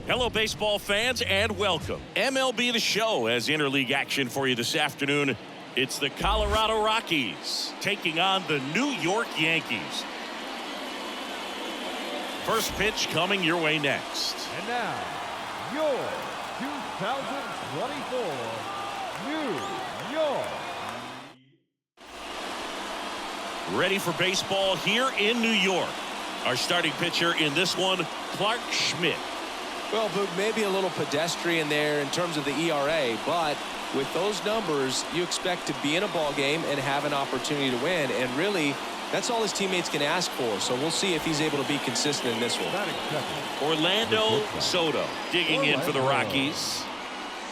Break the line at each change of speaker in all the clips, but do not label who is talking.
Hello, baseball fans, and welcome. MLB The Show has interleague action for you this afternoon. It's the Colorado Rockies taking on the New York Yankees. First pitch coming your way next.
And now, your 2024 New York.
Ready for baseball here in New York. Our starting pitcher in this one, Clarke Schmidt.
Well, Boog, maybe a little pedestrian there in terms of the ERA, but with those numbers, you expect to be in a ball game and have an opportunity to win, and really, that's all his teammates can ask for. So we'll see if he's able to be consistent in this one.
Orlando Soto digging in for the Rockies.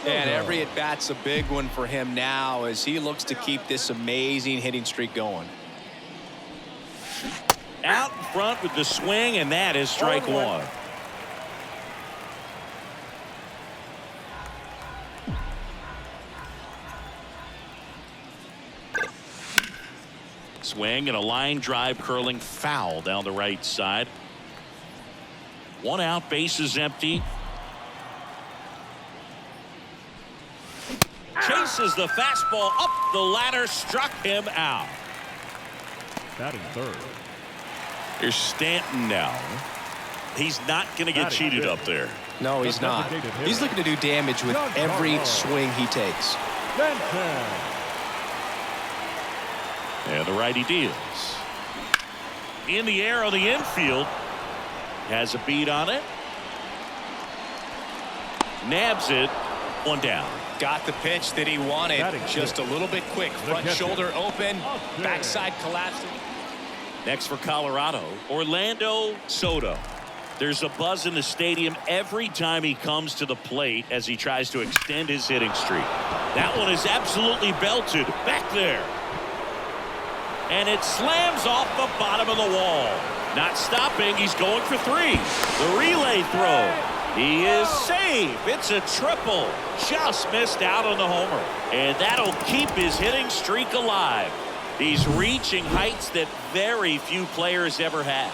And every at-bat's a big one for him now as he looks to keep this amazing hitting streak going.
Out in front with the swing, and that is strike one. Swing and a line drive curling foul down the right side. One out, bases empty. Chases the fastball up the ladder, struck him out.
Batting third.
Here's Stanton now. He's not going to get cheated up there.
No, he's not. He's looking to do damage with every swing he takes.
And the righty deals. In the air on the infield. Has a beat on it. Nabs it. One down.
Got the pitch that he wanted. Just a little bit quick. Front shoulder open. Backside collapsing.
Next for Colorado, Orlando Soto. There's a buzz in the stadium every time he comes to the plate as he tries to extend his hitting streak. That one is absolutely belted back there. And it slams off the bottom of the wall. Not stopping. He's going for three. The relay throw. He is safe. It's a triple. Just missed out on the homer. And that'll keep his hitting streak alive. He's reaching heights that very few players ever have.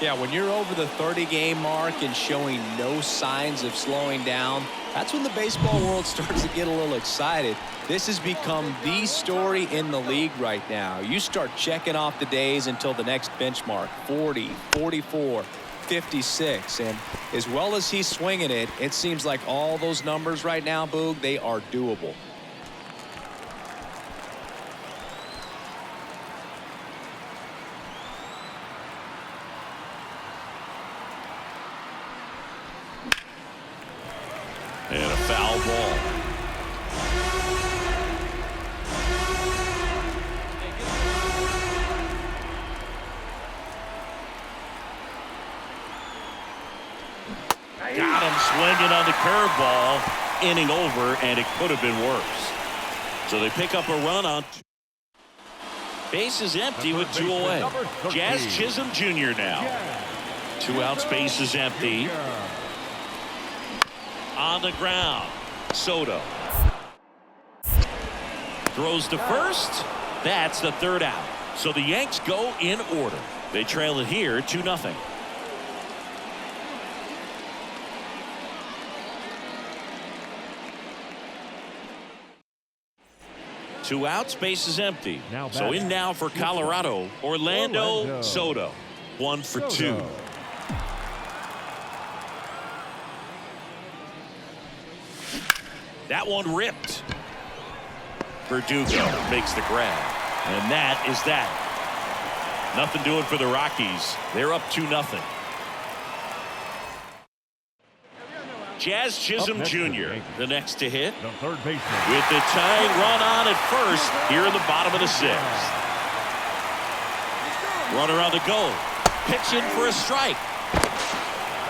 Yeah, when you're over the 30-game mark and showing no signs of slowing down, that's when the baseball world starts to get a little excited. This has become the story in the league right now. You start checking off the days until the next benchmark, 40, 44, 56. And as well as he's swinging it, it seems like all those numbers right now, Boog, they are doable.
And a foul ball. Got him swinging on the curveball. Inning over, and it could have been worse. So they pick up a run on. Bases empty with two away. Jazz Chisholm Jr. now. 2 outs, bases empty. On the ground, Soto throws to first. That's the third out. So the Yanks go in order. They trail it here 2-0. Two outs, bases empty. So in now for Colorado, Orlando Soto. 1 for 2. That one ripped. Verdugo makes the grab. And that is that. Nothing doing for the Rockies. They're up 2-0. Jazz Chisholm Jr. the next to hit. With the tying run on at first here in the bottom of the 6th. Runner on the go. Pitching for a strike.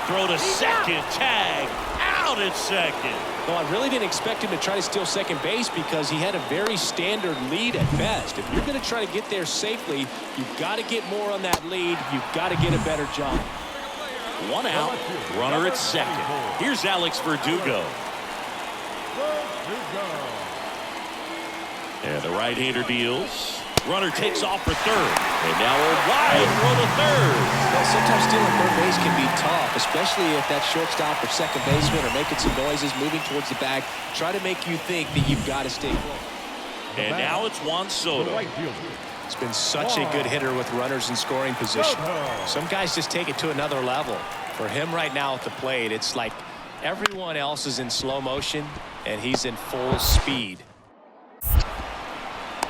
Throw to second. Tag. Out at second.
Well, I really didn't expect him to try to steal second base because he had a very standard lead at best. If you're going to try to get there safely, you've got to get more on that lead. You've got to get a better job.
1 out. Runner at second. Here's Alex Verdugo. And the right-hander deals. Runner takes off for third. And now a wide throw to third.
Well, sometimes stealing third base can be tough, especially if that shortstop or second baseman are making some noises, moving towards the bag. Try to make you think that you've got to stay close.
And now it's Juan
The
Soto.
right fielder.
It's been such a good hitter with runners in scoring position. Some guys just take it to another level. For him right now at the plate, it's like everyone else is in slow motion, and he's in full speed.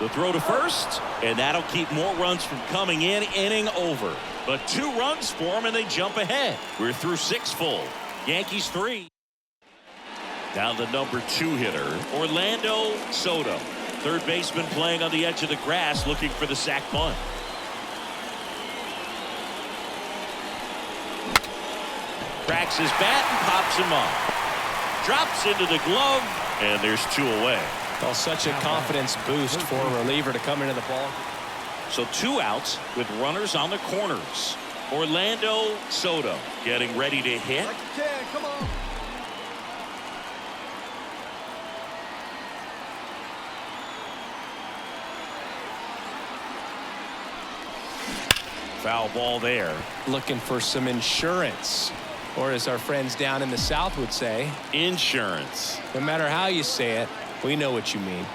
The throw to first, and that'll keep more runs from coming in. Inning over. But 2 runs for them, and they jump ahead. We're through 6 full. Yankees 3. Down the number 2 hitter, Orlando Soto. Third baseman playing on the edge of the grass, looking for the sac bunt. Cracks his bat and pops him up. Drops into the glove, and there's 2 away.
Well, such a confidence boost for a reliever to come into the ball.
So 2 outs with runners on the corners. Orlando Soto getting ready to hit.
Come on.
Foul ball there.
Looking for some insurance, or as our friends down in the South would say,
Insurance.
no matter how you say it, we know what you mean.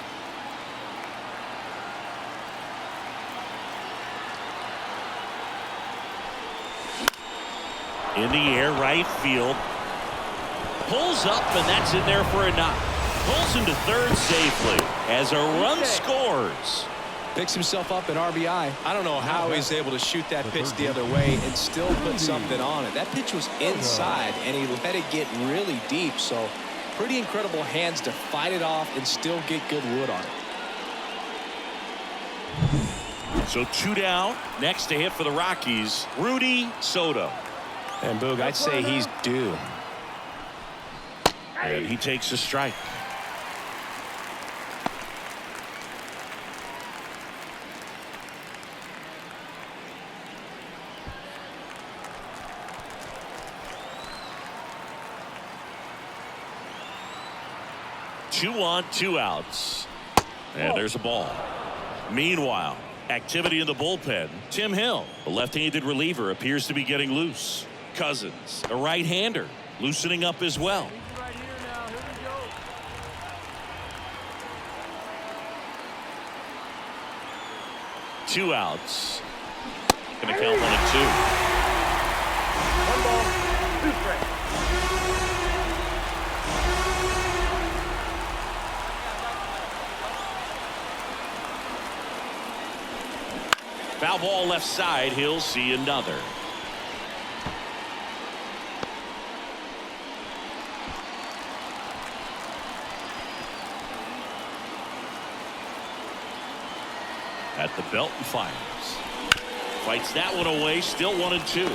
In the air, right field. Pulls up, and that's in there for a knock. Pulls him to third safely as a run scores.
Picks himself up an RBI. I don't know how he's able to shoot that pitch the other way and still put something on it. That pitch was inside, and he let it get really deep. So pretty incredible hands to fight it off and still get good wood on it.
So 2 down. Next to hit for the Rockies, Rudy Soto.
And Boog, I'd say he's due.
And he takes a strike. Two on, 2 outs. And there's a ball. Meanwhile, activity in the bullpen. Tim Hill, a left-handed reliever, appears to be getting loose. Cousins, a right-hander, loosening up as well.
Right here now. Here we go.
2 outs. Gonna count 1 and 2.
1 ball, 2 strikes.
Foul ball left side. He'll see another. At the belt and fires. Fights that one away. Still 1 and 2.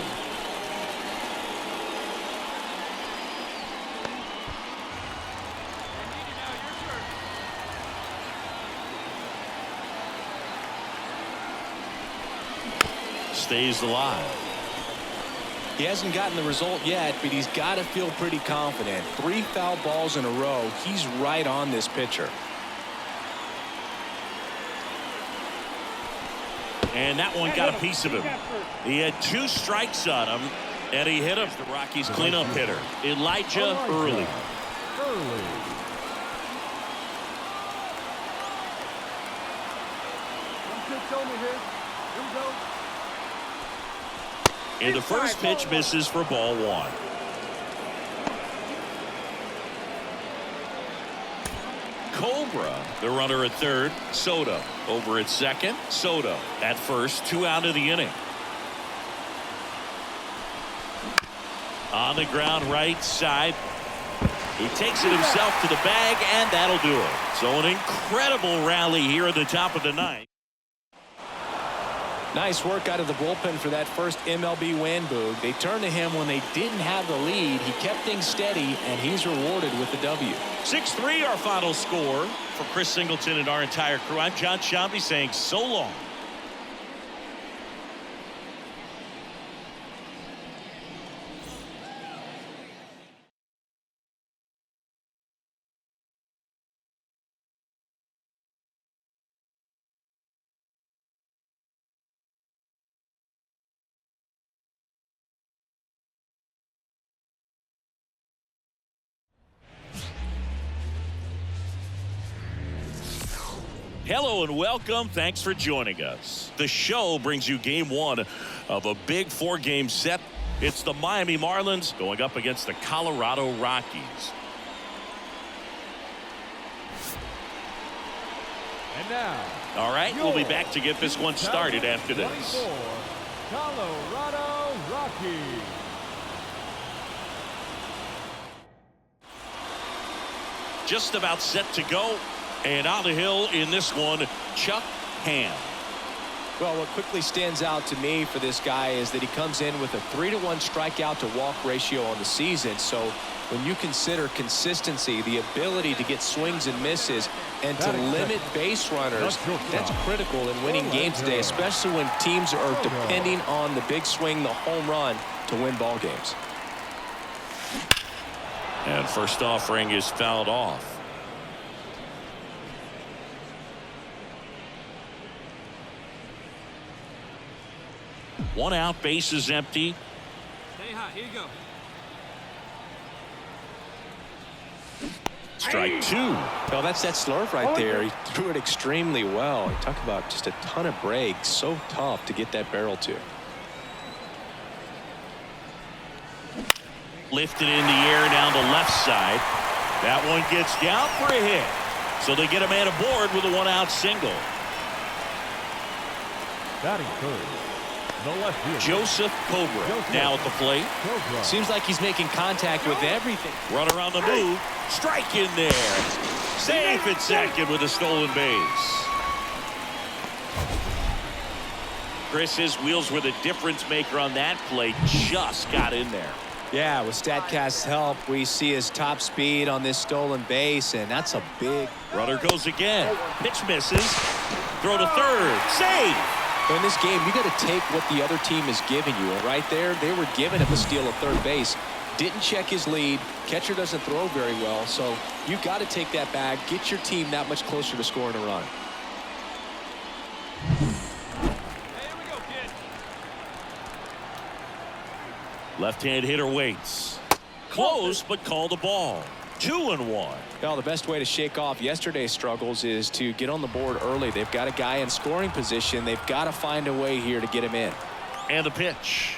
Stays alive.
He hasn't gotten the result yet, but he's got to feel pretty confident. 3 foul balls in a row. He's right on this pitcher.
And that one got a piece of him. He had 2 strikes on him, and he hit him. The Rockies cleanup hitter, Elijah Early. And the first pitch misses for ball 1. Cobra, the runner at third. Soto over at second. Soto at first. 2 out of the inning. On the ground right side. He takes it himself to the bag, and that'll do it. So an incredible rally here at the top of the ninth.
Nice work out of the bullpen for that first MLB win, Boog. They turned to him when they didn't have the lead. He kept things steady, and he's rewarded with the W.
6-3 our final score. For Chris Singleton and our entire crew, I'm John Sciambi saying so long. Hello and welcome. Thanks for joining us. The show brings you game one of a big 4-game set. It's the Miami Marlins going up against the Colorado Rockies.
And now,
all right, we'll be back to get this one started after this.
Colorado Rockies.
Just about set to go. And on the hill in this one, Chuck Ham.
Well, what quickly stands out to me for this guy is that he comes in with a 3-to-1 strikeout to walk ratio on the season. So when you consider consistency, the ability to get swings and misses and to limit base runners, that's critical in winning games today, especially when teams are depending on the big swing, the home run, to win ball games.
And first offering is fouled off. One out, base is empty.
Stay hot. Here you go.
Strike two.
Well, that's that slurve right there. He threw it extremely well. You talk about just a ton of breaks. So tough to get that barrel to.
Lifted in the air down the left side. That one gets down for a hit. So they get a man aboard with a 1-out single.
Batting third, the left fielder,
Joseph Cobra now at the plate.
Seems like he's making contact with everything.
Runner on the move. Strike in there. Safe at second with a stolen base. Chris, his wheels were the difference maker on that play. Just got in there.
Yeah, with StatCast's help, we see his top speed on this stolen base, and that's a big...
Runner goes again. Pitch misses. Throw to third. Save.
But in this game, you got to take what the other team is giving you. And right there, they were giving him a steal at third base. Didn't check his lead. Catcher doesn't throw very well, so you got to take that back, get your team that much closer to scoring a run.
Left-hand hitter waits. Close, but called a ball. 2-1.
Well, the best way to shake off yesterday's struggles is to get on the board early. They've got a guy in scoring position. They've got to find a way here to get him in.
And the pitch.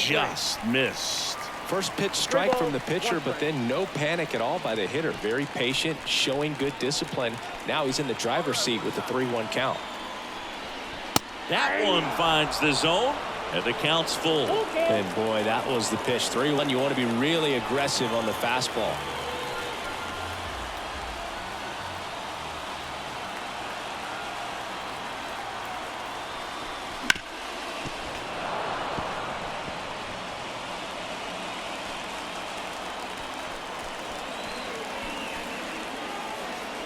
Just missed.
First pitch strike from the pitcher, but then no panic at all by the hitter. Very patient, showing good discipline. Now he's in the driver's seat with the 3-1 count.
That one finds the zone. And the count's full.
And boy, that was the pitch. 3-1. You want to be really aggressive on the fastball.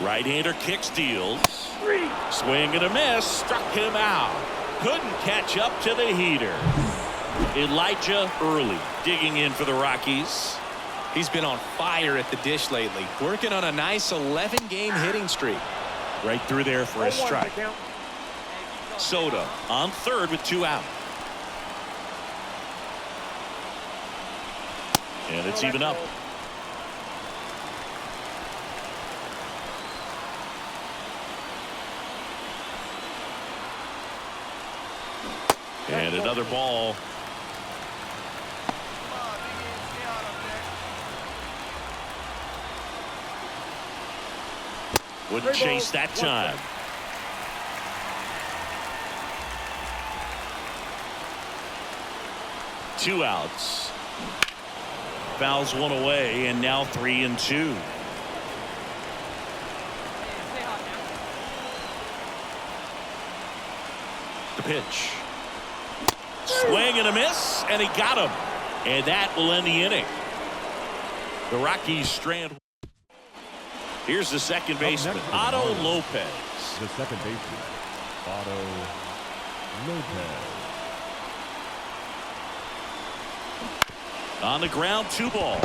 Right-hander kicks, deals. Swing and a miss. Struck him out. Couldn't catch up to the heater. Elijah Early digging in for the Rockies.
He's been on fire at the dish lately. Working on a nice 11-game hitting streak.
Right through there for a strike. Soto on third with 2 out. And it's even up. And another ball. Wouldn't chase that time. Two outs. Fouls one away, and now 3-2. The pitch. Swing and a miss, and he got him. And that will end the inning. The Rockies strand. Here's the second baseman, Otto Lopez.
The second baseman, Otto Lopez.
On the ground, 2 ball.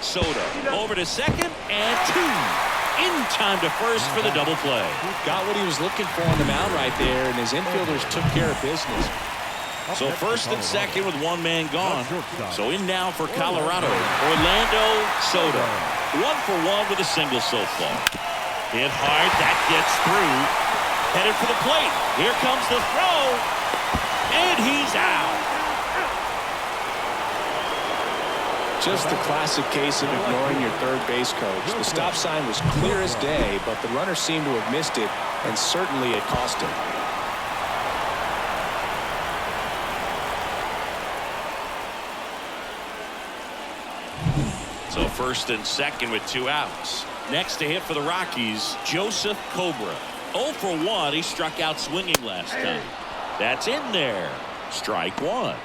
Soto over to second, and 2. In time to first for the double play.
Got what he was looking for on the mound right there, and his infielders took care of business.
So first and second with 1 man gone. So in now for Colorado, Orlando Soto. 1 for 1 with a single so far. Hit hard. That gets through. Headed for the plate. Here comes the throw. And he's out.
Just the classic case of ignoring your third base coach. The stop sign was clear as day, but the runner seemed to have missed it, and certainly it cost him.
So first and second with 2 outs. Next to hit for the Rockies, Joseph Cobra. 0 for 1. He struck out swinging last time. That's in there. Strike 1.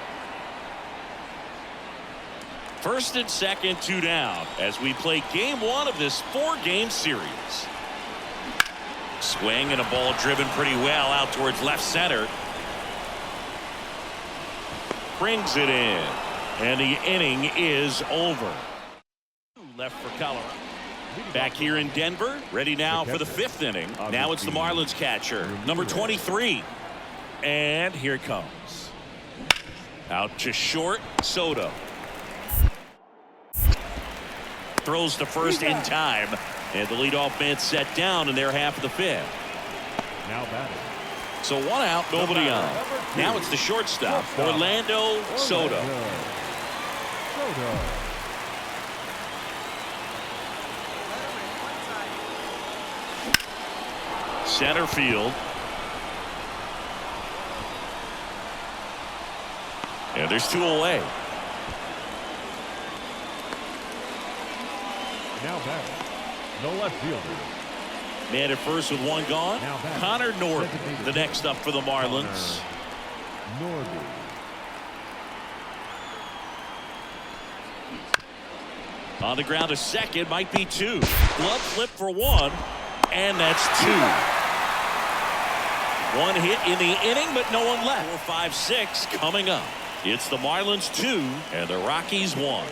First and second, 2 down as we play game 1 of this 4-game series. Swing and a ball driven pretty well out towards left center. Brings it in. And the inning is over. Left for Colorado. Back here in Denver, ready now for the 5th inning. Now it's the Marlins catcher, number 23. And here it comes. Out to short, Soto. Throws to first in time. And the leadoff man set down in their half of the 5th.
Now batting.
So 1 out, nobody on. Now it's the shortstop, Orlando Soto.
Soto.
Center field. And there's 2 away.
Now batting. The left fielder.
Man at first with 1 gone.
Now batting.
Connor Norby, the next up for the Marlins.
Norby.
On the ground to second, might be 2. Glove flip for 1. And that's 2. 1 hit in the inning, but no one left. 4, 5, 6 coming up. It's the Marlins 2 and the Rockies 1.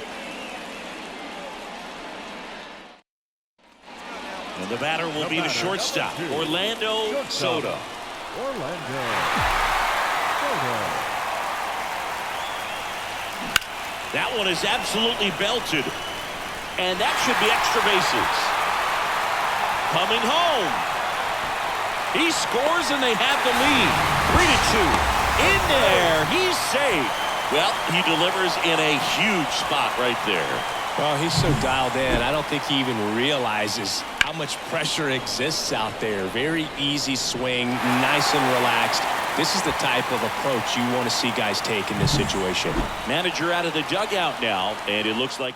And the batter will be the shortstop, Orlando Soto.
Orlando Soto.
That one is absolutely belted. And that should be extra bases. Coming home. He scores and they have the lead. 3-2. In there. He's safe. Well, he delivers in a huge spot right there.
Well, he's so dialed in. I don't think he even realizes how much pressure exists out there. Very easy swing, nice and relaxed. This is the type of approach you want to see guys take in this situation.
Manager out of the dugout now, and it looks like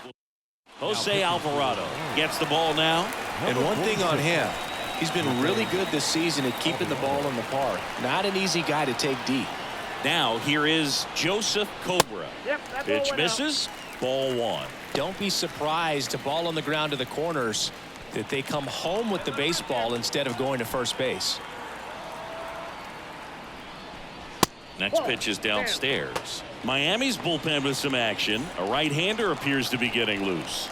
Jose Alvarado gets the ball now.
And one thing on him, he's been really good this season at keeping the ball in the park. Not an easy guy to take deep.
Now here is Joseph Cobra. Pitch misses. Ball 1.
Don't be surprised to ball on the ground to the corners that they come home with the baseball instead of going to first base.
Next pitch is downstairs. Miami's bullpen with some action. A right-hander appears to be getting loose.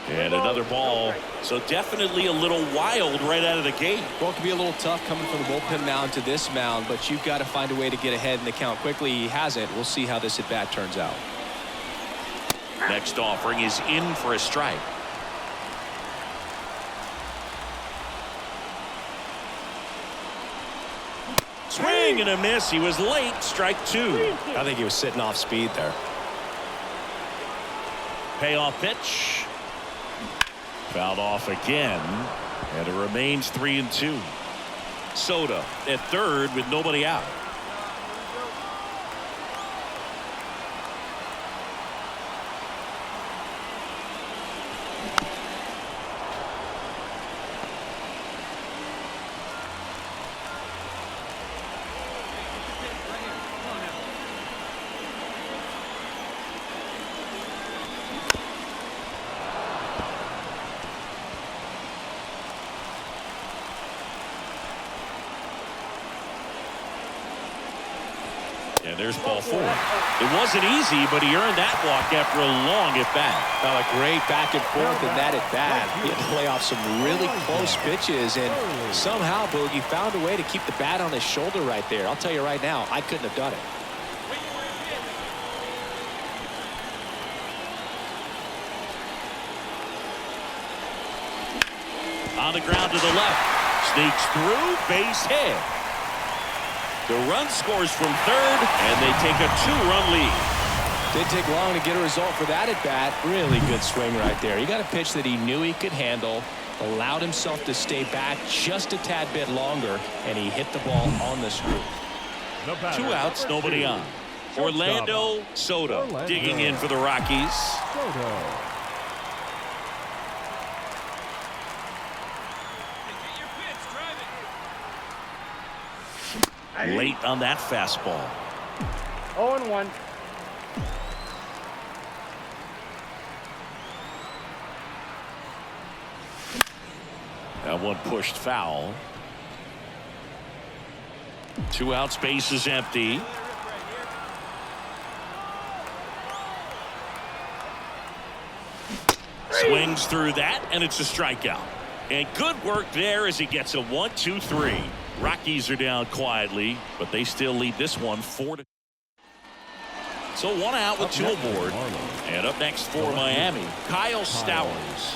And another ball. So definitely a little wild right out of the gate.
Well, it can be a little tough coming from the bullpen mound to this mound, but you've got to find a way to get ahead in the count quickly. He hasn't. We'll see how this at-bat turns out.
Next offering is in for a strike. Swing and a miss. He was late. Strike 2.
I think he was sitting off speed there.
Payoff pitch. Fouled off again. And it remains 3-2. Soto at third with nobody out. And there's ball 4. It wasn't easy, but he earned that walk after a long at-bat.
Well, a great back and forth in that at-bat. He had to play off some really close pitches, and somehow Boogie found a way to keep the bat on his shoulder right there. I'll tell you right now, I couldn't have done it.
On the ground to the left. Sneaks through, base hit. The run scores from third, and they take a 2-run lead.
Didn't take long to get a result for that at bat. Really good swing right there. He got a pitch that he knew he could handle, allowed himself to stay back just a tad bit longer, and he hit the ball on the screw.
2 outs, nobody on. Orlando Soto digging in for the Rockies.
Soto.
Late on that fastball.
0-1.
That one pushed foul. 2 outs, base is empty. Swings through that, and it's a strikeout. And good work there as he gets a 1-2-3. Rockies are down quietly, but they still lead this one 4-2. So 1 out with 2 aboard. And up next for Miami, Kyle Stowers.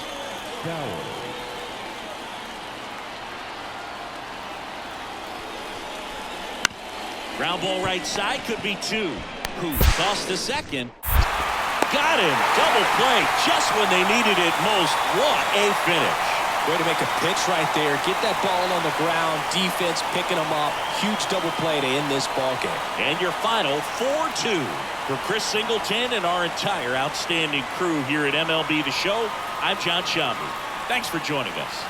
Ground ball right side, could be 2. Who tossed to second. Got him. Double play just when they needed it most. What a finish.
Way to make a pitch right there. Get that ball on the ground. Defense picking them up. Huge double play to end this ball game.
And your final 4-2 for Chris Singleton and our entire outstanding crew here at MLB The Show. I'm John Sciambi. Thanks for joining us.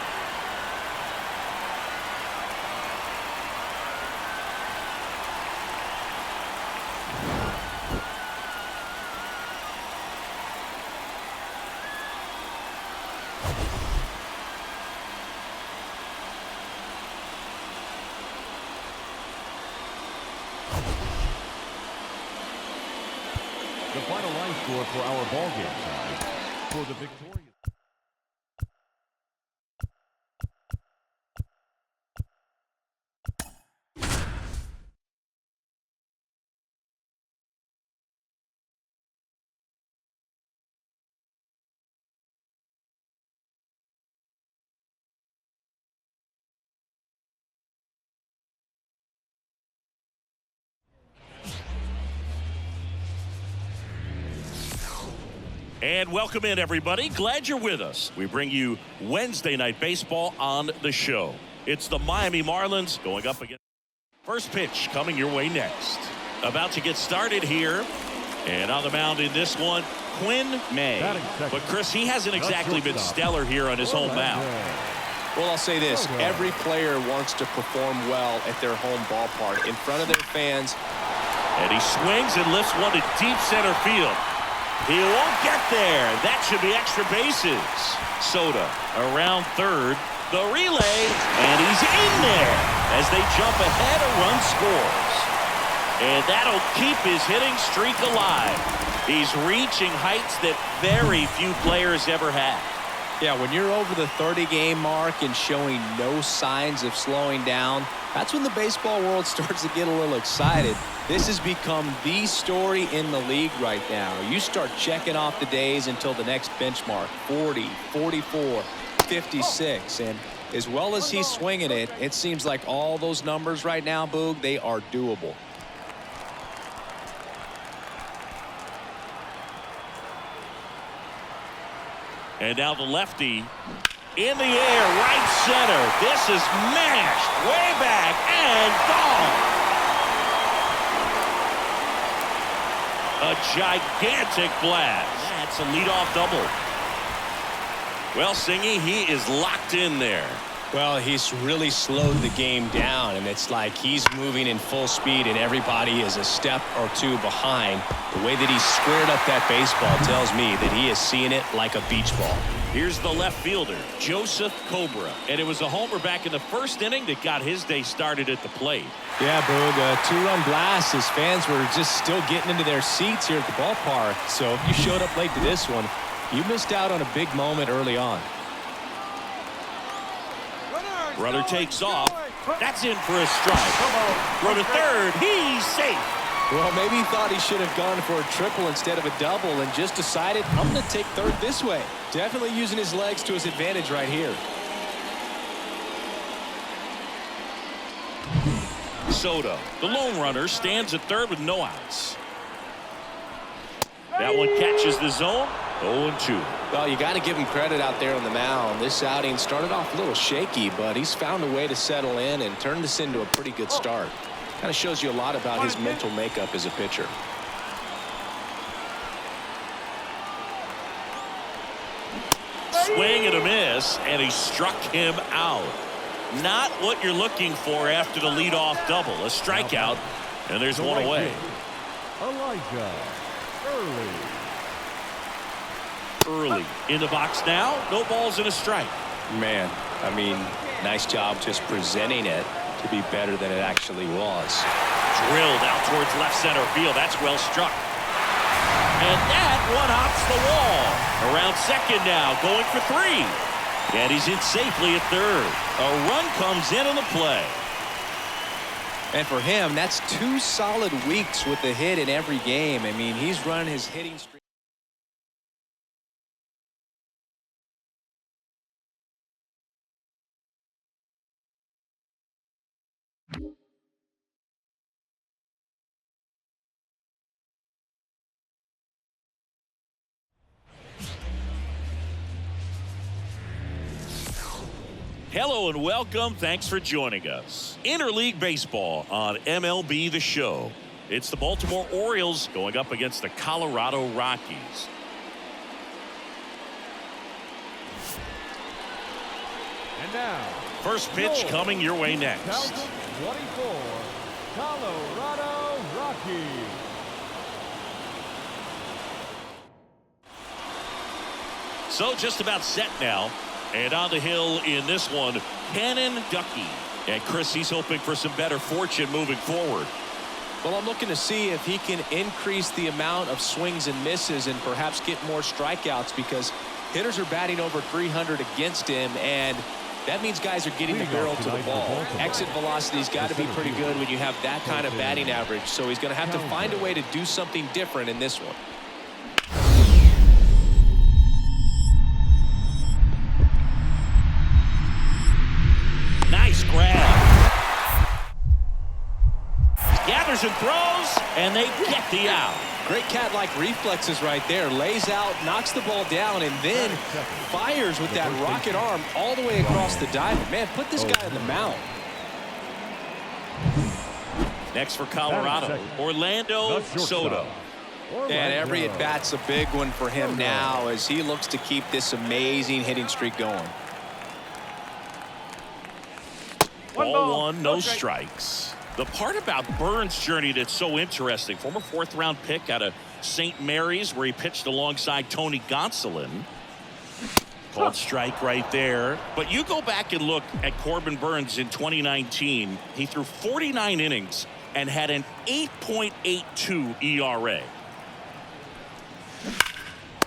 The final line score for our ball game tonight. For the victorious.
And welcome in, everybody. Glad you're with us. We bring you Wednesday Night Baseball on the show. It's the Miami Marlins going up against. First pitch coming your way next. About to get started here. And on the mound in this one, Quinn May. But Chris, he hasn't exactly been stellar here on his home mound.
Well, I'll say this. Every player wants to perform well at their home ballpark in front of their fans.
And he swings and lifts one to deep center field. He won't get there. That should be extra bases. Soto around third. The relay, and he's in there as they jump ahead. A run scores. And that'll keep his hitting streak alive. He's reaching heights that very few players ever have.
Yeah, when you're over the 30-game mark and showing no signs of slowing down, that's when the baseball world starts to get a little excited. This has become the story in the league right now. You start checking off the days until the next benchmark, 40, 44, 56. And as well as he's swinging it, it seems like all those numbers right now, Boog, they are doable.
And now the lefty in the air, right center. This is mashed way back and gone. A gigantic blast. That's a leadoff double. Well, Singy, he is locked in there.
Well, he's really slowed the game down, and it's like he's moving in full speed, and everybody is a step or two behind. The way that he squared up that baseball tells me that he is seeing it like a beach ball.
Here's the left fielder, Joseph Cobra. And it was a homer back in the first inning that got his day started at the plate.
Yeah, Boog, a 2-run blast. His fans were just still getting into their seats here at the ballpark. So if you showed up late to this one, you missed out on a big moment early on.
Runner takes off. That's in for a strike. Throw to third. He's safe.
Well, maybe he thought he should have gone for a triple instead of a double and just decided, I'm going to take third this way. Definitely using his legs to his advantage right here.
Soto. The lone runner stands at third with no outs. That one catches the zone. 0-2.
Well, you got to give him credit out there on the mound. This outing started off a little shaky, but he's found a way to settle in and turn this into a pretty good start. Kind of shows you a lot about his mental makeup as a pitcher.
Swing and a miss, and he struck him out. Not what you're looking for after the leadoff double. A strikeout, and there's one away.
Elijah
Early in the box now. No balls and a strike.
Man, I mean, nice job just presenting it to be better than it actually was.
Drilled out towards left center field. That's well struck. And that one hops the wall. Around second now, going for 3. And he's in safely at third. A run comes in on the play.
And for him, that's 2 solid weeks with a hit in every game. I mean, he's running his hitting streak.
Hello and welcome. Thanks for joining us. Interleague Baseball on MLB The Show. It's the Baltimore Orioles going up against the Colorado Rockies.
And now,
First pitch coming your way next.
count 24, Colorado Rockies.
So just about set now. And on the hill in this one, Cannon Ducky. And Chris, he's hoping for some better fortune moving forward.
Well, I'm looking to see if he can increase the amount of swings and misses and perhaps get more strikeouts, because hitters are batting over 300 against him, and that means guys are getting the barrel to the ball. Exit velocity's got to be pretty good when you have that kind of batting average, so he's going to have to find a way to do something different in this one.
Nice grab. Gathers and throws, and they get the out.
Great cat-like reflexes right there. Lays out, knocks the ball down, and then fires with that rocket arm all the way across the diamond. Man, put this guy on the mound.
Next for Colorado, Orlando Soto.
And every at-bat's a big one for him now as he looks to keep this amazing hitting streak going.
Ball one, no strikes. The part about Burns' journey that's so interesting, former 4th-round pick out of St. Mary's, where he pitched alongside Tony Gonsolin. Called strike right there. But you go back and look at Corbin Burns in 2019. He threw 49 innings and had an 8.82 ERA.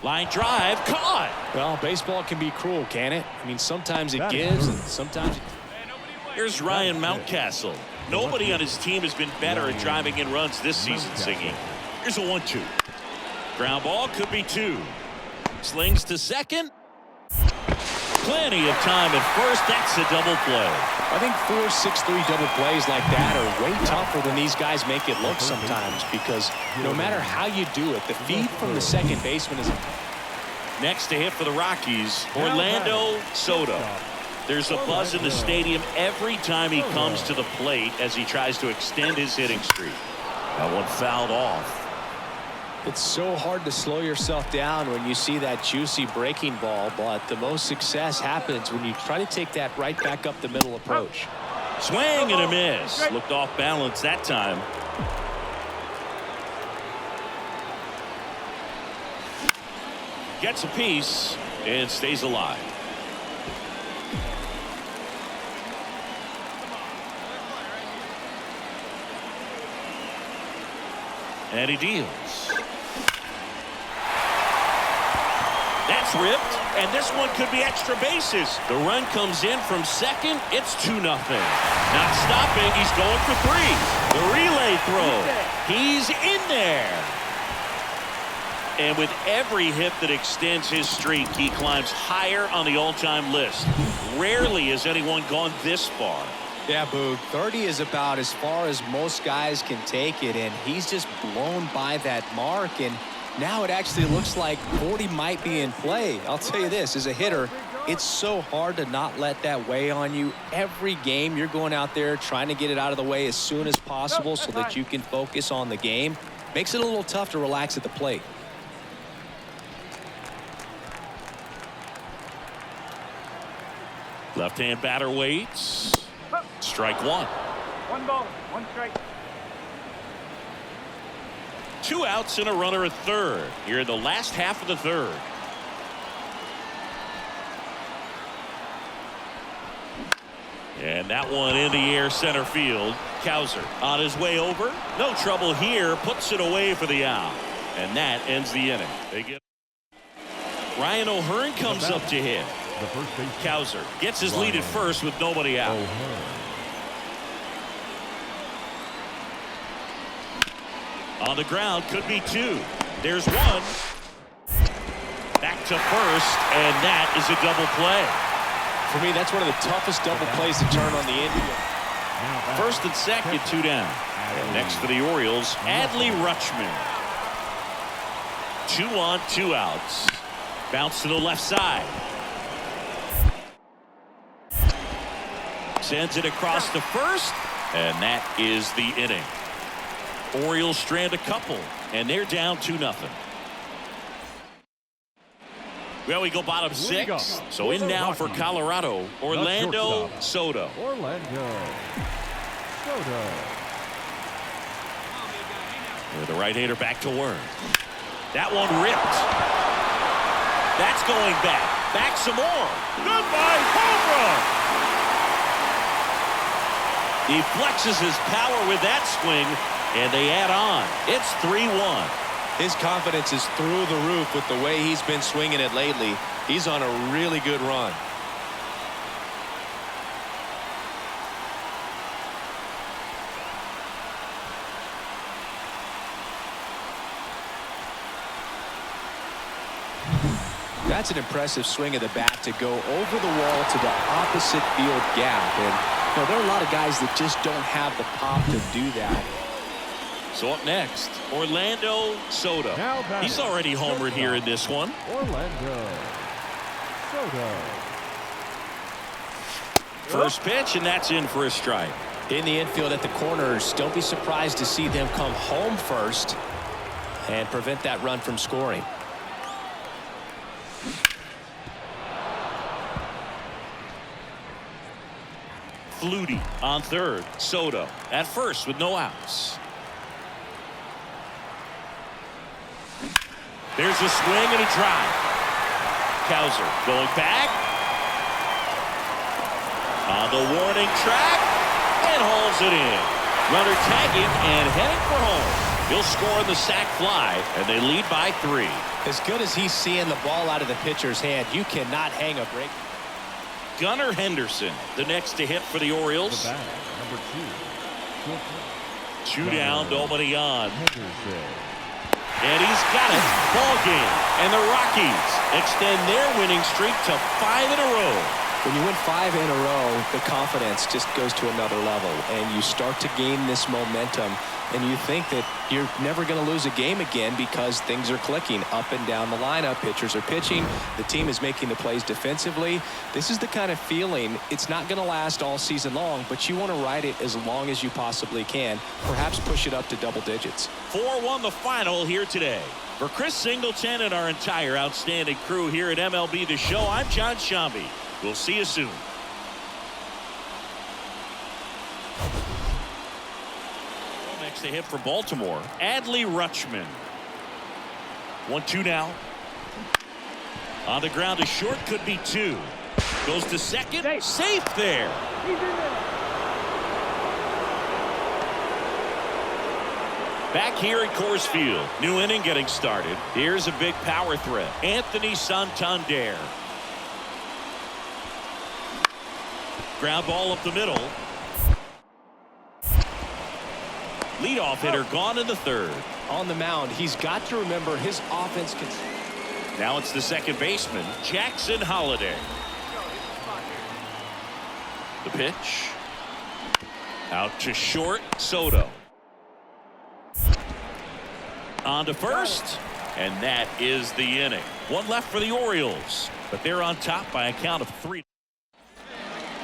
Line drive, caught.
Well, baseball can be cruel, can it? I mean, sometimes it gives and sometimes it...
Here's Ryan Mountcastle. Nobody on his team has been better at driving in runs this season, singing. Here's a 1-2. Ground ball, could be 2. Slings to second. Plenty of time at first. That's a double play.
I think 4, 6-3 double plays like that are way tougher than these guys make it look sometimes, because no matter how you do it, the feed from the second baseman is...
Next to hit for the Rockies, Orlando Soto. There's a buzz in the stadium every time he comes to the plate as he tries to extend his hitting streak. That one fouled off.
It's so hard to slow yourself down when you see that juicy breaking ball, but the most success happens when you try to take that right back up the middle approach.
Swing and a miss. Looked off balance that time. Gets a piece and stays alive. And he deals. That's ripped, and this one could be extra bases. The run comes in from second. It's 2-0. Not stopping. He's going for 3. The relay throw. He's in there. And with every hit that extends his streak, he climbs higher on the all-time list. Rarely has anyone gone this far.
Yeah, Boog, 30 is about as far as most guys can take it, and he's just blown by that mark, and now it actually looks like 40 might be in play. I'll tell you this, as a hitter, it's so hard to not let that weigh on you. Every game you're going out there trying to get it out of the way as soon as possible so that you can focus on the game. Makes it a little tough to relax at the plate.
Left-hand batter waits. Strike one.
One ball, one strike.
2 outs and a runner at third here in the last half of the third. And that one in the air center field. Cowser on his way over. No trouble here. Puts it away for the out. And that ends the inning. They get Ryan O'Hearn comes up to hit.
The first base.
Cowser gets his lead at first with nobody out. On the ground, could be 2. There's 1. Back to first, and that is a double play.
For me, that's one of the toughest double plays to turn on the infield.
First and second, 2 down. And next for the Orioles, Adley Rutschman. 2 on, 2 outs. Bounce to the left side. Sends it across to first, and that is the inning. Orioles strand a couple, and they're down 2-0. Well, we go bottom 6. So in now for Colorado, Orlando Soto. With the right-hander back to work. That one ripped. That's going back. Back some more. Goodbye, home run. He flexes his power with that swing, and they add on. It's 3-1.
His confidence is through the roof with the way he's been swinging it lately. He's on a really good run. That's an impressive swing of the bat to go over the wall to the opposite field gap. And you know, there are a lot of guys that just don't have the pop to do that.
So up next, Orlando Soto. He's already homered here in this one.
Orlando Soto.
First pitch, and that's in for a strike.
In the infield at the corners, don't be surprised to see them come home first and prevent that run from scoring.
Flutie on third. Soto at first with no outs. There's a swing and a drive. Cowser going back. On the warning track. And hauls it in. Runner tagging and heading for home. He'll score on the sac fly, and they lead by 3.
As good as he's seeing the ball out of the pitcher's hand, you cannot hang a break.
Gunnar Henderson, the next to hit for the Orioles.
The batter, number 2.
2 down, nobody on. And he's got it. Ball game. And the Rockies extend their winning streak to 5 in a row.
When you win 5 in a row, the confidence just goes to another level, and you start to gain this momentum, and you think that you're never going to lose a game again because things are clicking up and down the lineup. Pitchers are pitching. The team is making the plays defensively. This is the kind of feeling, it's not going to last all season long, but you want to ride it as long as you possibly can. Perhaps push it up to double digits.
4-1 the final here today. For Chris Singleton and our entire outstanding crew here at MLB The Show, I'm John Shambi. We'll see you soon. Next to hit for Baltimore, Adley Rutschman. 1-2 now. On the ground to short, could be 2. Goes to second. Safe there.
He's in there.
Back here at Coors Field. New inning getting started. Here's a big power threat. Anthony Santander. Ground ball up the middle. Leadoff hitter gone in the third.
On the mound, he's got to remember his offense can.
Now it's the second baseman, Jackson Holliday. The pitch. Out to short, Soto. On to first, and that is the inning. One left for the Orioles, but they're on top by a count of 3.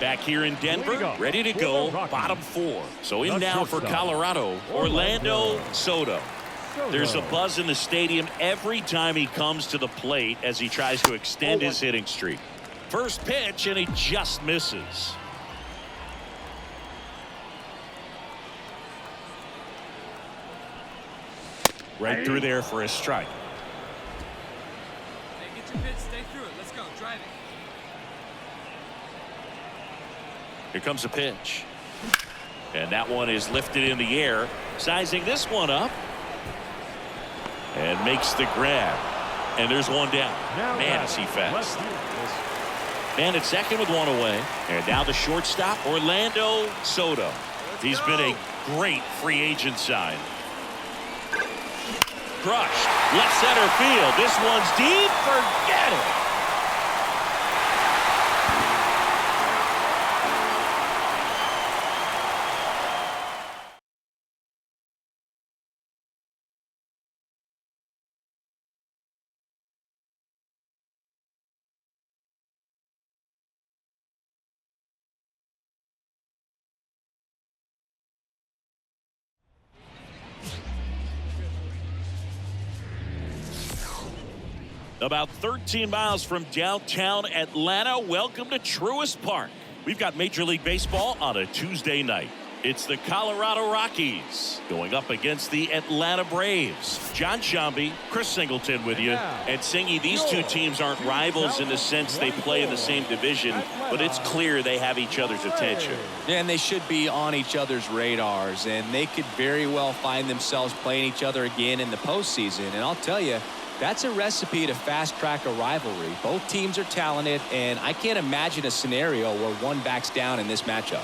Back here in Denver, ready to go, bottom 4. So in now for Colorado, Orlando Soto. There's a buzz in the stadium every time he comes to the plate as he tries to extend his hitting streak. First pitch, and he just misses. Right through there for a strike.
Hey, get your pitch, stay through it. Let's go, drive it.
Here comes a pitch. And that one is lifted in the air. Sizing this one up. And makes the grab. And there's one down. Man, is he fast. Man at second with one away. And now the shortstop, Orlando Soto. He's been a great free agent sign. Crushed. Left center field. This one's deep. Forget it. About 13 miles from downtown Atlanta, welcome to Truist Park. We've got Major League Baseball on a Tuesday night. It's the Colorado Rockies going up against the Atlanta Braves. John Shambi, Chris Singleton with you. And Singy, these two teams aren't rivals in the sense they play in the same division, but it's clear they have each other's attention.
Yeah, and they should be on each other's radars, and they could very well find themselves playing each other again in the postseason. And I'll tell you, that's a recipe to fast-track a rivalry. Both teams are talented, and I can't imagine a scenario where one backs down in this matchup.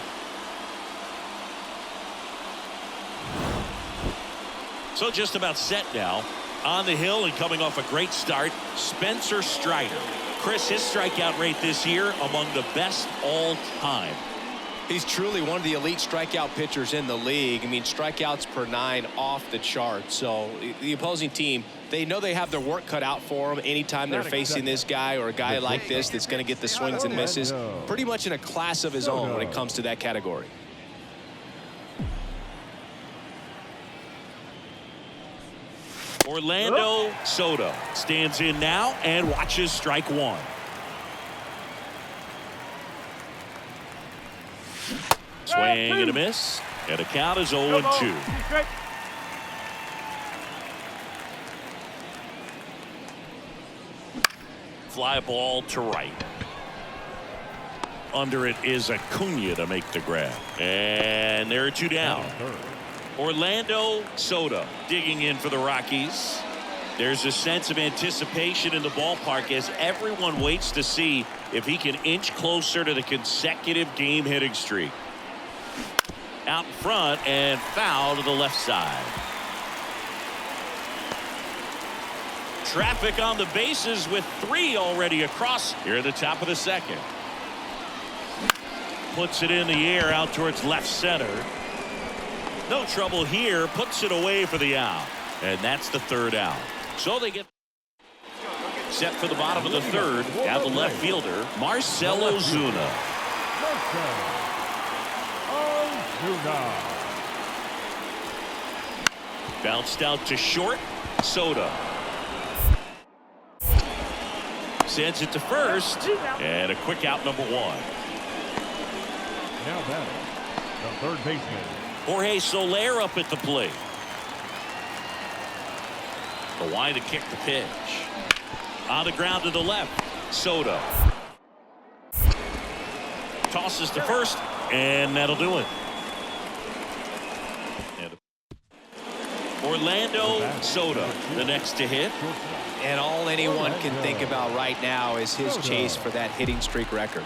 So just about set now. On the hill and coming off a great start, Spencer Strider. Chris, his strikeout rate this year among the best all time.
He's truly one of the elite strikeout pitchers in the league. I mean, strikeouts per 9 off the chart. So the opposing team, they know they have their work cut out for them anytime they're facing this guy or a guy like this that's going to get the swings and misses. Pretty much in a class of his own when it comes to that category.
Orlando Soto stands in now and watches strike one. Swing and a miss. And the count is 0-2. Fly ball to right. Under it is Acuna to make the grab. And there are 2 down. Orlando Soto digging in for the Rockies. There's a sense of anticipation in the ballpark as everyone waits to see if he can inch closer to the consecutive game hitting streak. Out in front and foul to the left side. Traffic on the bases with 3 already across here at the top of the second. Puts it in the air out towards left center. No trouble here. Puts it away for the out. And that's the 3rd out. So they get set for the bottom of the 3rd. Now the left fielder, Marcell Ozuna. Bounced out to short. Soto. Sends it to first. And a quick out, number 1.
Now batting, the third baseman,
Jorge Soler up at the plate. The wide to kick the pitch. On the ground to the left. Soto. Tosses to first, and that'll do it. And Orlando Soto, the next to hit.
And all anyone can think about right now is his chase for that hitting streak record.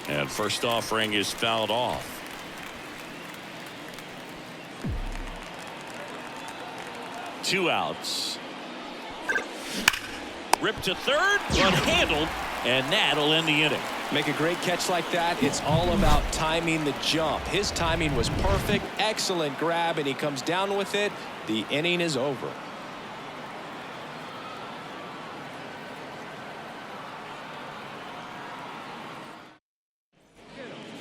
And first offering is fouled off. Two outs. Ripped to third, but handled, and that'll end the inning.
Make a great catch like that. It's all about timing the jump. His timing was perfect. Excellent grab, and he comes down with it. The inning is over.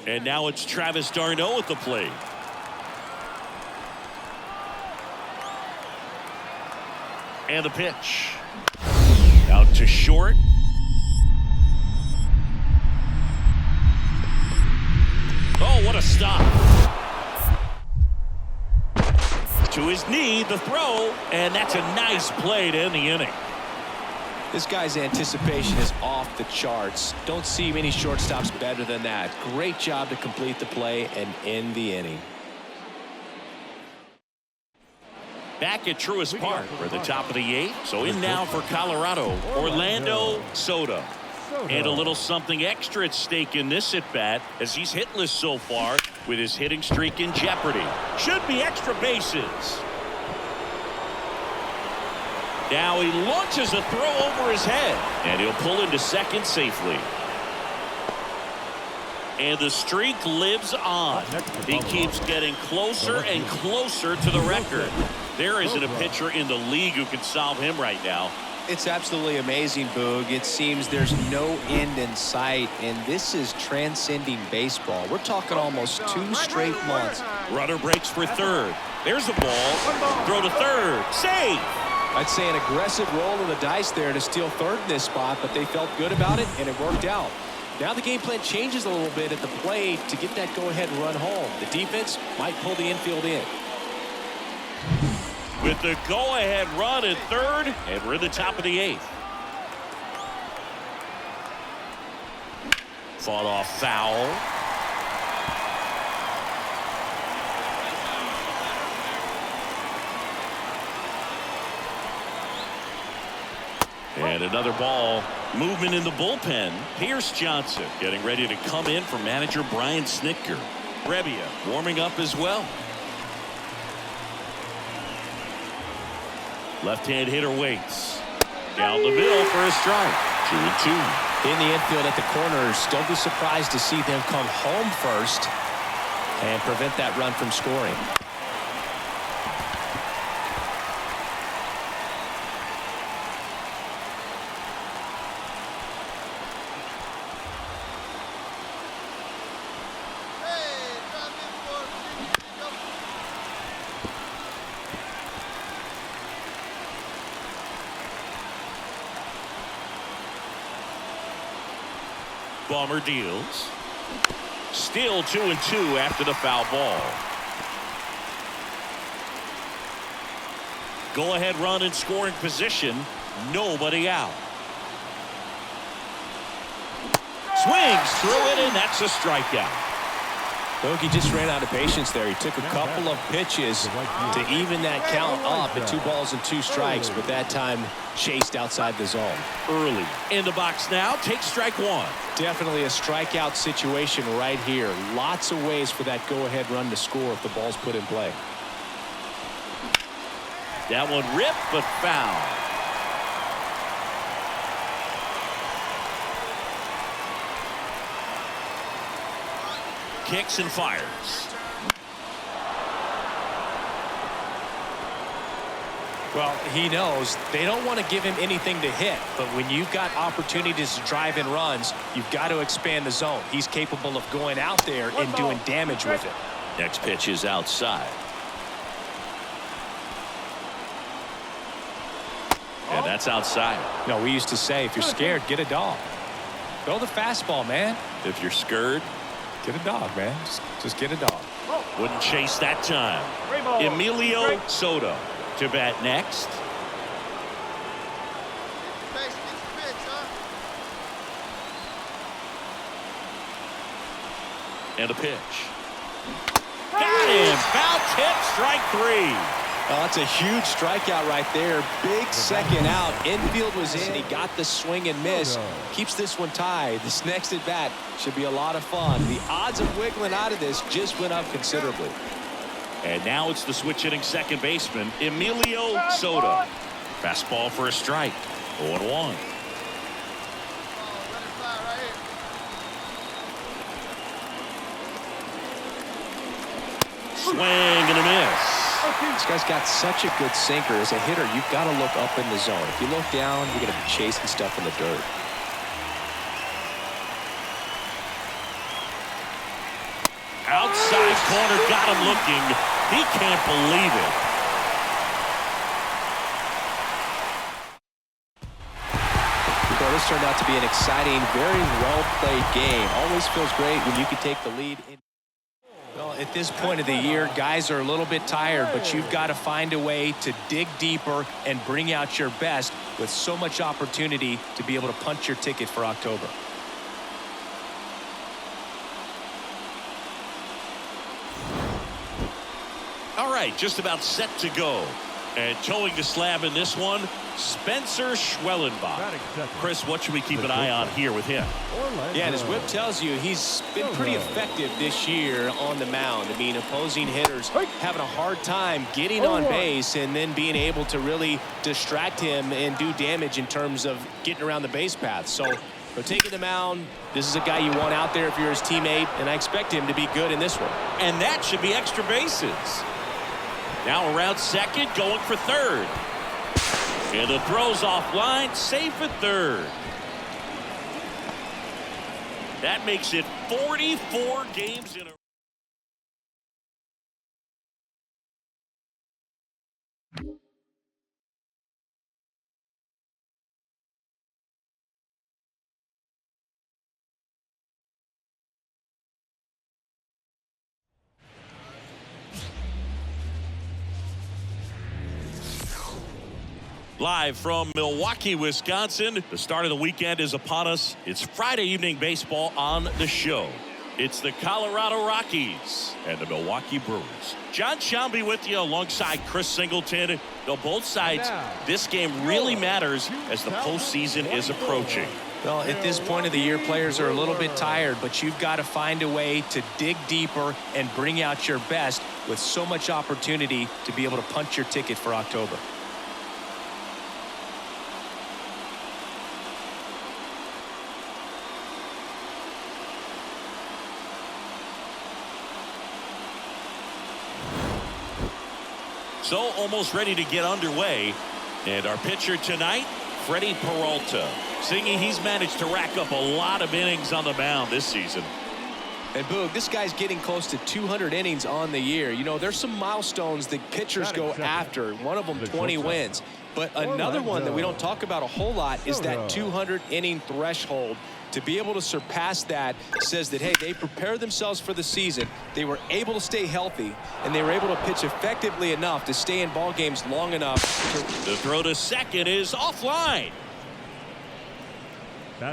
And now it's Travis d'Arnaud at the plate. And the pitch. Out to short. Oh, what a stop. To his knee, the throw, and that's a nice play to end the inning.
This guy's anticipation is off the charts. Don't see many shortstops better than that. Great job to complete the play and end the inning.
Back at Truist Park for the top of the 8th. So in now for Colorado, Orlando Soto. And a little something extra at stake in this at-bat as he's hitless so far with his hitting streak in jeopardy. Should be extra bases. Now he launches a throw over his head, and he'll pull into second safely. And the streak lives on. He keeps getting closer and closer to the record. There isn't a pitcher in the league who can solve him right now.
It's absolutely amazing, Boog. It seems there's no end in sight, and this is transcending baseball. We're talking almost 2 straight months.
Runner breaks for third. There's a ball. Throw to third. Save.
I'd say an aggressive roll of the dice there to steal third in this spot, but they felt good about it, and it worked out. Now the game plan changes a little bit at the plate to get that go-ahead run home. The defense might pull the infield in.
With the go-ahead run at third, and we're in the top of the 8th. Fought off foul. And another ball. Movement in the bullpen. Pierce Johnson getting ready to come in for manager Brian Snitker. Brebbia warming up as well. Left-hand hitter waits. Down the middle for a strike. 2-2.
In the infield at the corners, don't be surprised to see them come home first and prevent that run from scoring.
Balmer deals. Still 2-2 after the foul ball. Go ahead run in scoring position. Nobody out. Swings through it, and that's a strikeout.
Bogey just ran out of patience there. He took a couple of pitches to even that count up at 2 balls and 2 strikes, but that time chased outside the zone.
Early in the box now. Takes strike 1.
Definitely a strikeout situation right here. Lots of ways for that go-ahead run to score if the ball's put in play.
That one ripped, but foul. Kicks and fires.
Well, he knows they don't want to give him anything to hit, but when you've got opportunities to drive in runs, you've got to expand the zone. He's capable of going out there and doing damage with it.
Next pitch is outside. And that's outside.
No, we used to say, if you're scared, get a dog. Throw the fastball, man.
If you're scared,
get a dog, man. Just get a dog.
wouldn't chase that time. Emilio Soto to bat next. And a pitch. Got him. Foul tip, strike 3.
Oh, that's a huge strikeout right there. Big second out. Infield was in. He got the swing and miss. Keeps this one tied. This next at bat should be a lot of fun. The odds of wiggling out of this just went up considerably.
And now it's the switch hitting second baseman, Emilio Soto. Fastball for a strike. 0-1. Swing and a miss.
This guy's got such a good sinker. As a hitter, you've got to look up in the zone. If you look down, you're going to be chasing stuff in the dirt.
Outside corner, got him looking. He can't believe it.
Well, this turned out to be an exciting, very well-played game. Always feels great when you can take the lead. Well, at this point of the year, guys are a little bit tired, but you've got to find a way to dig deeper and bring out your best with so much opportunity to be able to punch your ticket for October.
All right, just about set to go. And towing the slab in this one, Spencer Schwellenbach. Chris, what should we keep an eye on here with him?
Yeah, and his whip tells you he's been pretty effective this year on the mound. I mean, opposing hitters having a hard time getting on base and then being able to really distract him and do damage in terms of getting around the base path. So, taking the mound, this is a guy you want out there if you're his teammate, and I expect him to be good in this one.
And that should be extra bases. Now around second, going for third. And the throw's offline, safe at third. That makes it 44 games in a row. Live from Milwaukee, Wisconsin. The start of the weekend is upon us. It's Friday evening baseball on the show. It's the Colorado Rockies and the Milwaukee Brewers. John Shelby with you alongside Chris Singleton. Though both sides, this game really matters as the postseason is approaching.
Well, at this point of the year, players are a little bit tired, but you've got to find a way to dig deeper and bring out your best with so much opportunity to be able to punch your ticket for October.
So almost ready to get underway. And our pitcher tonight, Freddie Peralta. Singy, he's managed to rack up a lot of innings on the mound this season.
And Boog, this guy's getting close to 200 innings on the year. You know, there's some milestones that pitchers go after. One of them 20 wins. But another one that we don't talk about a whole lot is that 200 inning threshold. To be able to surpass that says that, hey, they prepared themselves for the season. They were able to stay healthy, and they were able to pitch effectively enough to stay in ball games long enough.
The throw to second is offline.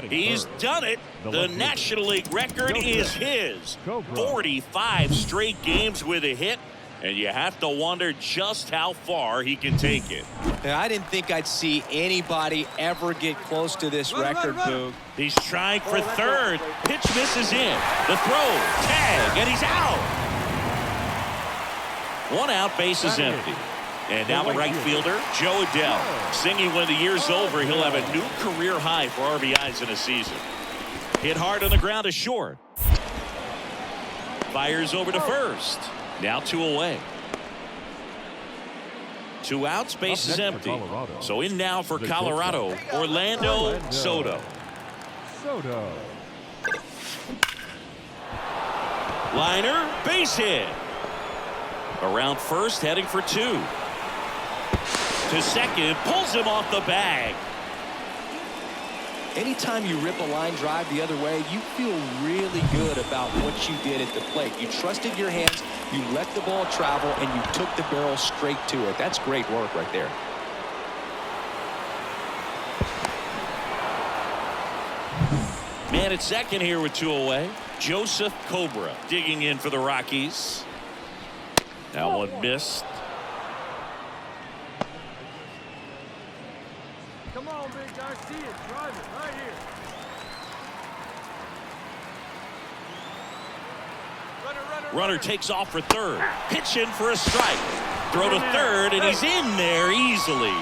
He's done it. The National League record is his. 45 straight games with a hit. And you have to wonder just how far he can take it.
Now, I didn't think I'd see anybody ever get close to this record, Boog.
He's trying for third. Pitch misses in. The throw, tag, and he's out. One out, base is empty. And now the right fielder, Joe Adell. Singy, when the year's over, he'll have a new career high for RBIs in a season. Hit hard on the ground to short. Fires over to first. Now 2 away. 2 outs, base is empty. So in now for Colorado, Orlando Soto. Liner, base hit. Around first, heading for 2. To second, pulls him off the bag.
Anytime you rip a line drive the other way, you feel really good about what you did at the plate. You trusted your hands, you let the ball travel, and you took the barrel straight to it. That's great work right there.
Man at second here with 2 away. Joseph Cobra digging in for the Rockies. Now one missed.
Come on, big guy. See it. Drive it right here.
Runner takes off for third. Pitch in for a strike. Throw to third, and he's in there easily.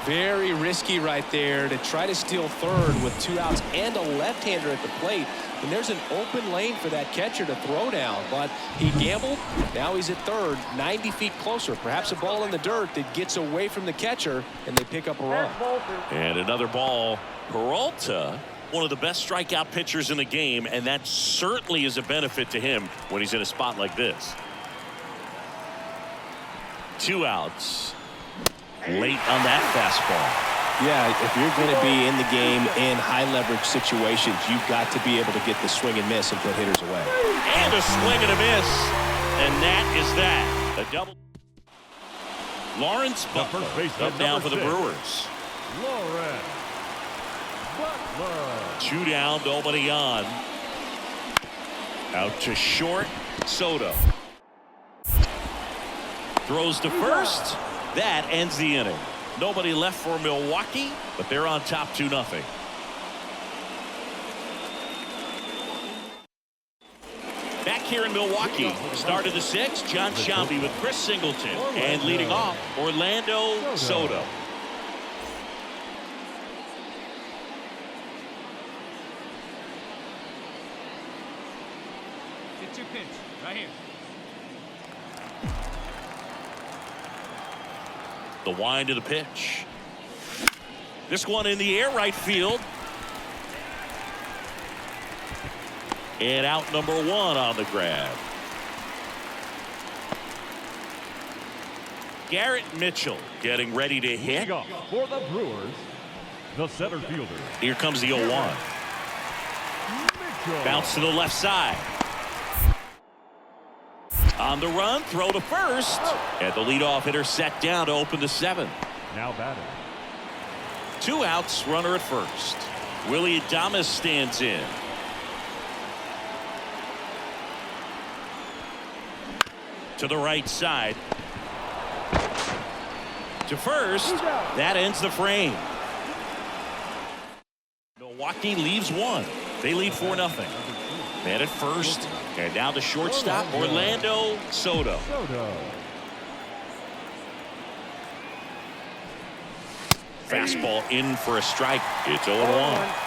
Very risky right there to try to steal third with 2 outs and a left-hander at the plate. And there's an open lane for that catcher to throw down, but he gambled. Now he's at third, 90 feet closer. Perhaps a ball in the dirt that gets away from the catcher, and they pick up a run.
And another ball. Peralta, one of the best strikeout pitchers in the game, and that certainly is a benefit to him when he's in a spot like this. 2 outs. Late on that fastball.
Yeah, if you're going to be in the game in high-leverage situations, you've got to be able to get the swing and miss and put hitters away.
And a swing and a miss. And that is that. A double. Lawrence Butler up down for the Brewers.
Lawrence Butler.
2 down, nobody on. Out to short, Soto. Throws to first. That ends the inning. Nobody left for Milwaukee, but they're on top 2-0. Back here in Milwaukee, start of the 6th, John Sciambi with Chris Singleton, and leading off, Orlando Soto.
Get your pitch. Right here.
The wind of the pitch. This one in the air, right field. And out number 1 on the grab. Garrett Mitchell getting ready to hit.
For the Brewers, the center fielder.
Here comes the 0-1. Bounce to the left side. On the run, throw to first. And the leadoff hitter set down to open the 7th.
Now batting.
2 outs, runner at first. Willy Adames stands in. To the right side. To first. That ends the frame. Milwaukee leaves 1. They lead 4-0. Man at first. And now the shortstop, Orlando Soto. Fastball in for a strike. It's 0-1.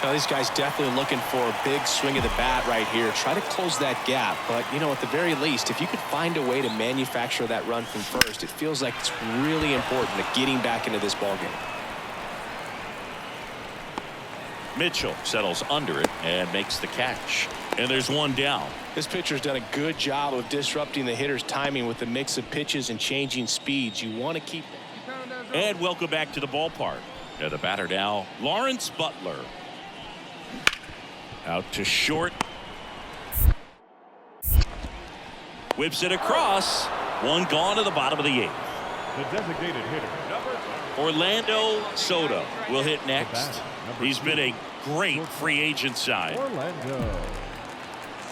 Now, these guys definitely looking for a big swing of the bat right here. Try to close that gap. But, you know, at the very least, if you could find a way to manufacture that run from first, it feels like it's really important to getting back into this ballgame.
Mitchell settles under it and makes the catch. And there's 1 down.
This pitcher's done a good job of disrupting the hitter's timing with the mix of pitches and changing speeds. You want to keep that.
And welcome back to the ballpark. And the batter now, Lawrence Butler. Out to short. Whips it across. 1 gone to the bottom of the 8th.
The designated hitter,
Orlando Soto will hit next. He's been a great free agent sign.
Orlando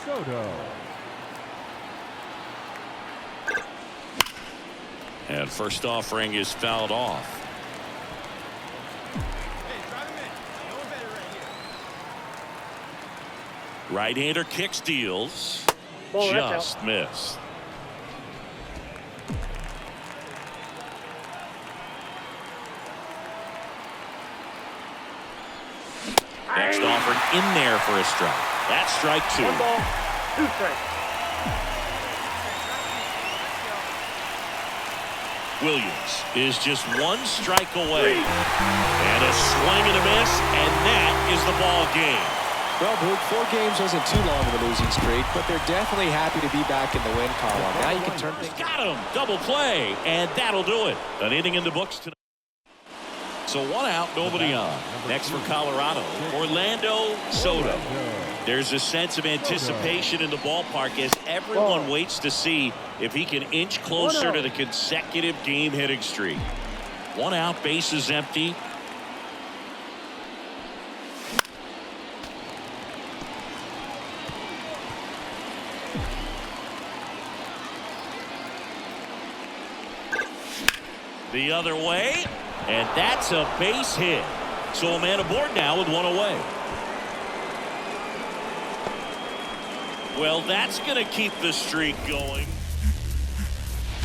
Soto.
And first offering is fouled off.
Hey, drive him in. No one better right here.
Right-hander kick steals.
Ball, that's
Just missed. Next offering in there for a strike. That's strike 2.
1 ball, 2 strikes.
Williams is just 1 strike away. And a swing and a miss, and that is the ball game.
Well, Boog, 4 games wasn't too long of a losing streak, but they're definitely happy to be back in the win column. Now you can turn things.
Got him. Double play, and that'll do it. An inning in the books tonight. So 1 out, nobody on. Next for Colorado, Orlando Soto. There's a sense of anticipation in the ballpark as everyone waits to see if he can inch closer to the consecutive game hitting streak. 1 out, bases empty. The other way. And that's a base hit. So a man aboard now with 1 away. Well, that's going to keep the streak going.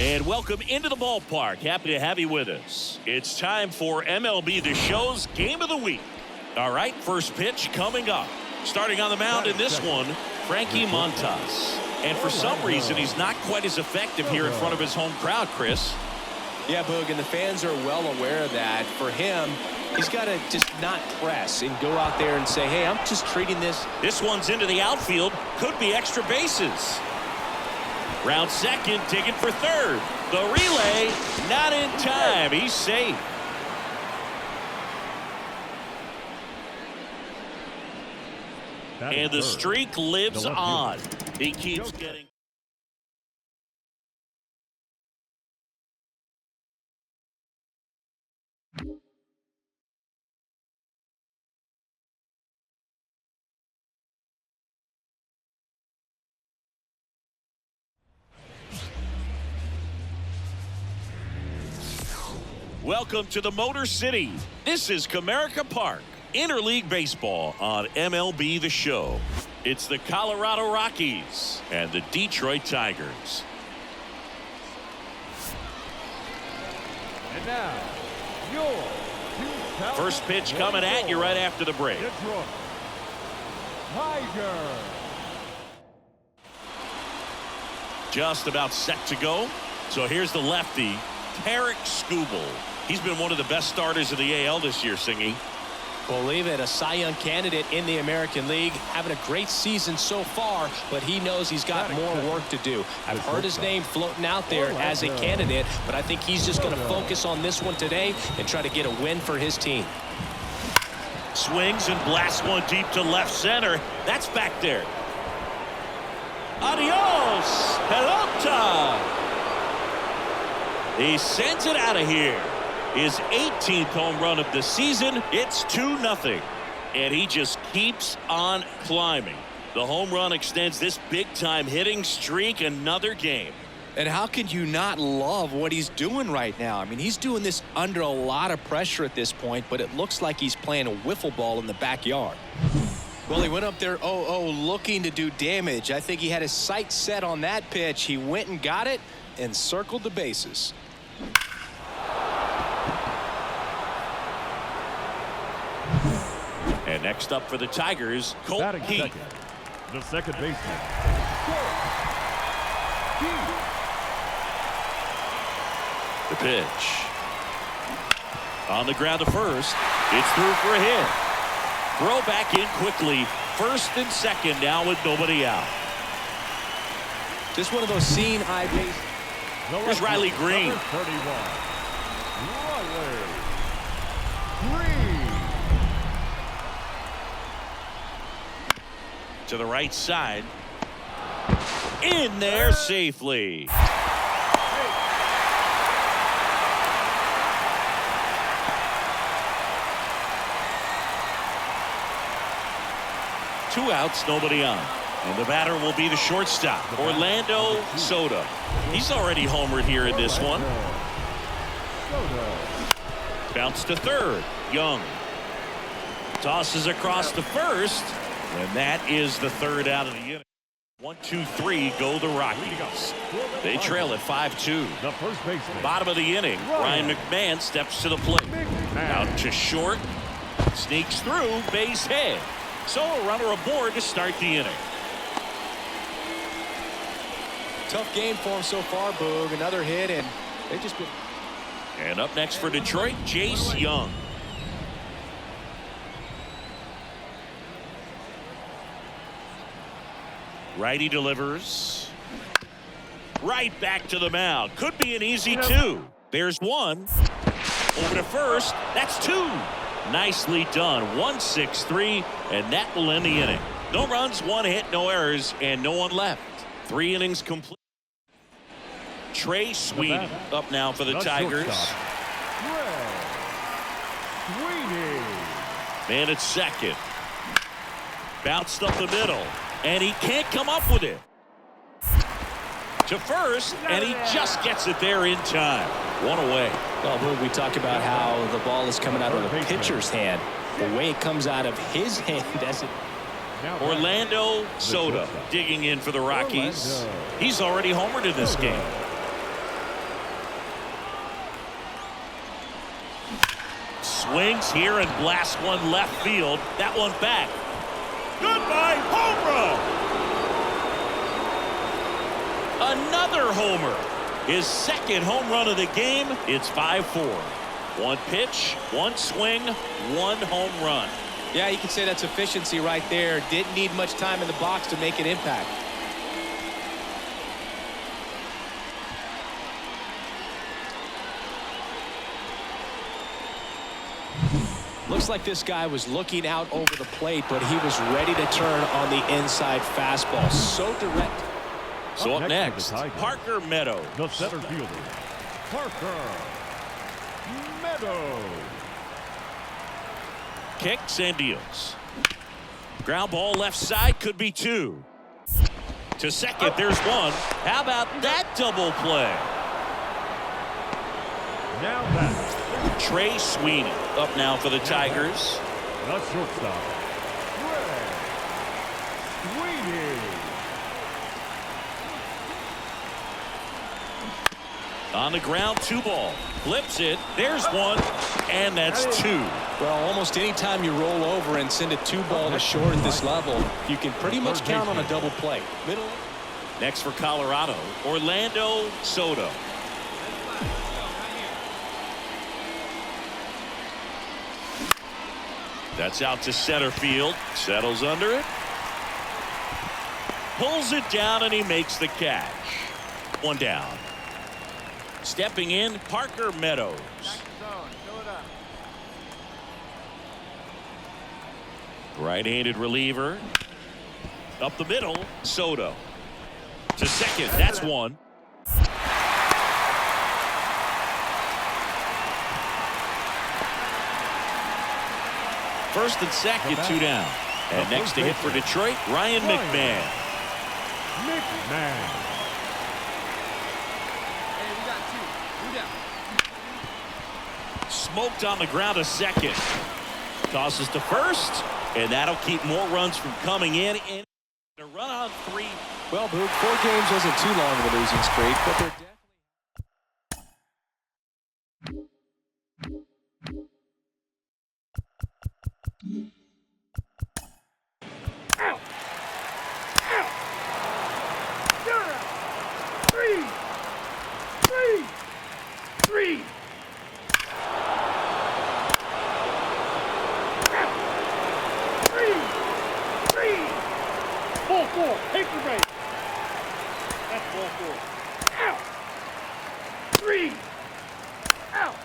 And welcome into the ballpark. Happy to have you with us. It's time for MLB The Show's Game of the Week. All right, first pitch coming up. Starting on the mound in this one, Frankie Montas. And for some reason, he's not quite as effective here in front of his home crowd, Chris.
Yeah, Boog, and the fans are well aware of that. For him, he's got to just not press and go out there and say, hey, I'm just treating this.
This one's into the outfield. Could be extra bases. Round second, digging for third. The relay, not in time. He's safe. And the streak lives on. He keeps getting. Welcome to the Motor City. This is Comerica Park. Interleague Baseball on MLB The Show. It's the Colorado Rockies and the Detroit Tigers.
And now, your
First pitch coming at you right after the break.
Detroit Tigers.
Just about set to go. So here's the lefty, Tarik Skubal. He's been one of the best starters of the AL this year, Singy.
Believe it, a Cy Young candidate in the American League, having a great season so far, but he knows he's got more work to do. I've heard his name floating out there as a candidate, but I think he's just going to focus on this one today and try to get a win for his team.
Swings and blasts one deep to left center. That's back there. Adios, pelota. He sends it out of here. His 18th home run of the season. It's 2-0. And he just keeps on climbing. The home run extends this big-time hitting streak another game.
And how can you not love what he's doing right now? I mean, he's doing this under a lot of pressure at this point, but it looks like he's playing a wiffle ball in the backyard. Well, he went up there 0-0 looking to do damage. I think he had his sights set on that pitch. He went and got it and circled the bases.
And next up for the Tigers, Colt
Batting
Keith.
second, the second baseman.
The pitch. On the ground to first. It's through for a hit. Throw back in quickly. First and second now with nobody out.
Just one of those seeing eye bases.
Here's Riley Green.
Number 31. Riley Green.
To the right side. In there safely. Two outs, nobody on. And the batter will be the shortstop, Orlando Soto. He's already homered here in this one. Bounce to third. Young. Tosses across to first. And that is the third out of the inning. 1, 2, 3 go the Rockies. They trail at 5-2.
The first baseman.
Bottom of the inning. Ryan McMahon steps to the plate. Out to short. Sneaks through. Base hit. So a runner aboard to start the inning.
Tough game for him so far, Boog. Another hit, and they've just been.
And up next for Detroit, Jace Young. Righty delivers. Right back to the mound. Could be an easy two. There's one. Over to first. That's two. Nicely done. 1-6-3, and that will end the inning. No runs, one hit, no errors, and no one left. 3 innings complete. Trey Sweeney up now for the Tigers. Man at second. Bounced up the middle, and he can't come up with it. To first, and he just gets it there in time. One away.
Well, Boog, we talk about how the ball is coming out of the pitcher's hand. The way it comes out of his hand as it.
Orlando Soto digging in for the Rockies. He's already homered in this game. swings here and blasts one left field. That one back. Goodbye, home run. Another homer. His second home run of the game. It's 5-4. One pitch, one swing, one home run.
Yeah, you can say that's efficiency right there. Didn't need much time in the box to make an impact. Looks like this guy was looking out over the plate, but he was ready to turn on the inside fastball. So direct.
So up
Up
next,
next for the Tigers,
Parker Meadows.
The center fielder, Parker Meadows.
Kicks and deals. Ground ball left side, could be two. To second, there's one. How about that double play?
Now back,
Trey Sweeney up now for the Tigers.
the shortstop, Trey Sweeney.
On the ground, 2-ball. Flips it. There's one. And that's two.
Well, almost any time you roll over and send a 2-ball to short at this level, you can pretty much count on a double play. Middle.
Next for Colorado, Orlando Soto. That's out to center field. Settles under it. Pulls it down and he makes the catch. One down. Stepping in, Parker Meadows. Right-handed reliever. Up the middle, Soto. To second, that's one. First and second, two down. And next to hit for Detroit, Ryan McMahon.
McMahon.
Smoked on the ground a second. Tosses to first, and that'll keep more runs from coming in. And a run on three.
Well, Boog, 4 games wasn't too long of a losing streak, but they're definitely.
Ball 4. Take the base. That's ball 4. Out. 3. Out.